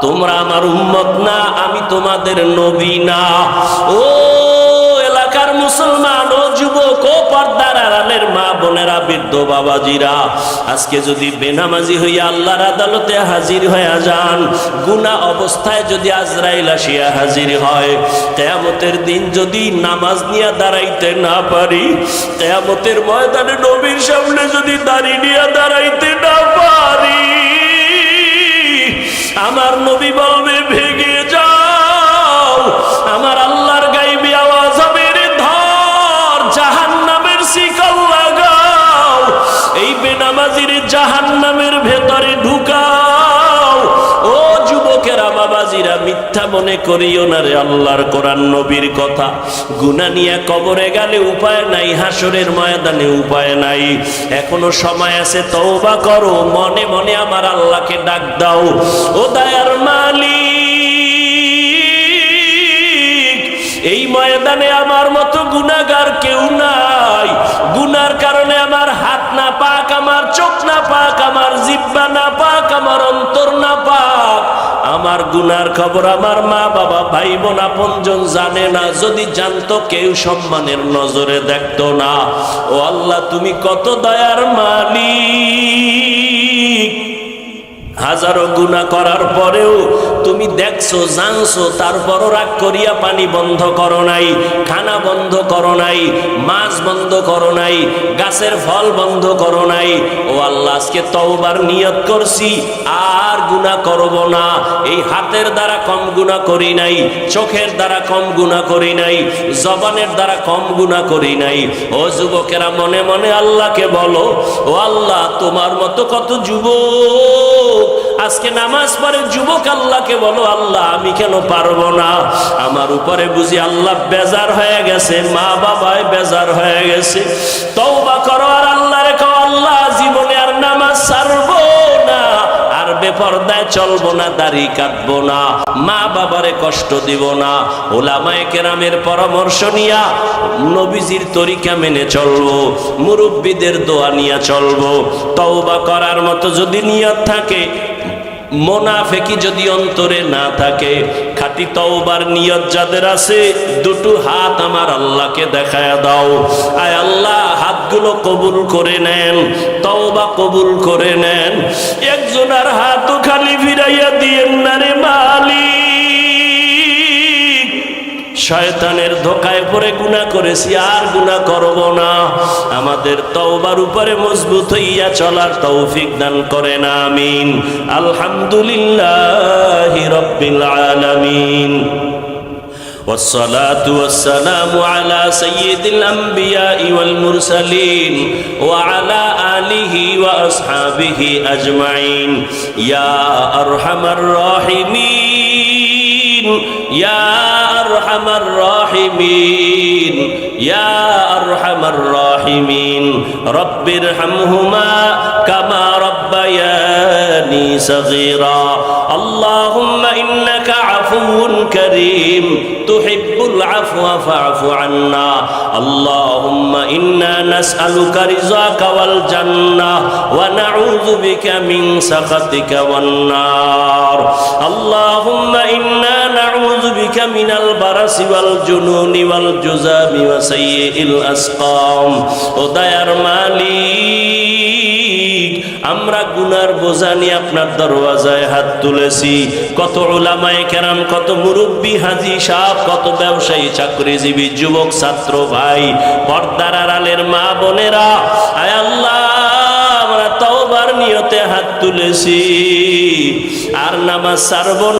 তোমরা আমার উম্মত না, আমি তোমাদের নবী না। ও এলাকার মুসলমান, ও যুবক, ও পর্দার আড়ালের মা বোনেরা, বৃদ্ধ বাবাজিরা, আজকে যদি বেনামাজি হইয়া আল্লাহর আদালতে হাজির হইয়া যান, গুনাহ অবস্থায় যদি আজরাইল আসিয়া হাজির হয়, কিয়ামতের দিন যদি নামাজ নিয়ে দাঁড়াইতে না পারি, কিয়ামতের ময়দানে নবীর সামনে যদি দাঁড়িয়ে নিয়ে দাঁড়াইতে না পারি, আমার নবী বলবে ভেগে যাও, আমার আল্লাহর গাইবি আওয়াজ হবে, রে ধর জাহান্নামের শিকল লাগাও, এই বেনামাজির জাহান্নামের ভেতরে ঢুকাও। ও যুবকেরা, বাবাজিরা, মিথ্যা মনে করিও না রে আল্লাহর কোরআন নবীর কথা। গুনাহ নিয়ে কবরে গেলে উপায় নাই, হাসরের ময়দানে উপায় নাই। এখনো সময় আছে, তওবা করো, মনে মনে আমার আল্লাহকে ডাক দাও। ও দয়ার মালিক, এই ময়দানে আমার মতো গুনাহগার কেউ নাই। গুনার কারণে আমার হাত না পাক, আমার চোখ না পাক, আমার জিহ্বা না পাক, আমার অন্তর না পাক। আমার গুনার খবর আমার মা বাবা ভাই বোন আপনজন জানে না। যদি জানতো কেউ সম্মানের নজরে দেখতো না। ও আল্লাহ, তুমি কত দয়ার মালিক। হাজারো গুনাহ করার পরেও তুমি দেখছো, জানছো, তারপরও রাগ করিয়া পানি বন্ধ করো নাই, খানা বন্ধ করো নাই, মাছ বন্ধ করো নাই, গাছের ফল বন্ধ করো নাই। ও আল্লাহ, আজকে তওবার নিয়ত করছি, আর গুনাহ করব না। এই হাতের দ্বারা কম গুনাহ করি নাই, চোখের দ্বারা কম গুনাহ করি নাই, জবানের দ্বারা কম গুনাহ করি নাই। ও যুবকেরা, মনে মনে আল্লাহকে বলো, ও আল্লাহ, তোমার মতো কত যুবক আজকে নামাজ পড়ে। যুবক আল্লাহকে বলো, আল্লাহ আমি কেন পারবো না? আমার উপরে বুঝি আল্লাহ বেজার হয়ে গেছে, মা বাবায় বেজার হয়ে গেছে। তওবা করো আর আল্লাহরে কও, আল্লাহ জীবনে আর নামাজ ছাড়বো না, আর বেপরদায় চলবো না, দাড়ি কাটবো না, মা বাবারে কষ্ট দিব না। উলামায়ে কেরামের পরামর্শ নিয়া নবীজির তরিকা মেনে চলবো, মুরব্বীদের দোয়া নিয়ে চলবো। তওবা করার মতো যদি নিয়ত থাকে, মুনাফিকি যদি অন্তরে না থাকে, খাঁটি তওবার নিয়ত যাদের আছে, দুটো হাত আমার আল্লাহকে দেখায়া দাও। আয় আল্লাহ, হাতগুলো কবুল করে নেন, তওবা কবুল করে নেন। একজনের হাতও খালি ফিরাইয়া দিয়েন না রে মালিক। শয়তানের ধোকায় পড়ে গুনাহ করেছি, আর গুনাহ করব না। আমাদের তওবার উপরে মজবুত হইয়া চলার তৌফিক দান করেন, আমিন। আলহামদুলিল্লাহি রাব্বিল আলামিন। والصلاة والسلام على سيد الأنبياء والمرسلين وعلى آله وأصحابه أجمعين يا أرحم الراحمين يا أرحم الراحمين يا أرحم الراحمين رب ارحمهما كما ربياني صغيرا اللهم إنك عفو كريم تحب العفو فاعف عنا اللهم إنا نسألك رضاك والجنة ونعوذ بك من سخطك والنار اللهم إنا نعوذ بك من البرص والجنون والجذام وسيء الأسقام ودير মালিক আমরা গুনার বোঝা নিয়ে আপনার দরওয়াজায় হাত তুলেছি। কত উলামায়ে কেরাম, কত মুরব্বী হাজী সাহেব, কত ব্যবসায়ী, চাকরিজীবী, যুবক, ছাত্র ভাই, পর্দার আড়ালের মা বোনেরা, আয় আল্লাহ আমরা তওবার নিয়তে হাত তুলেছি, আর নামাজ ছাড়ব না।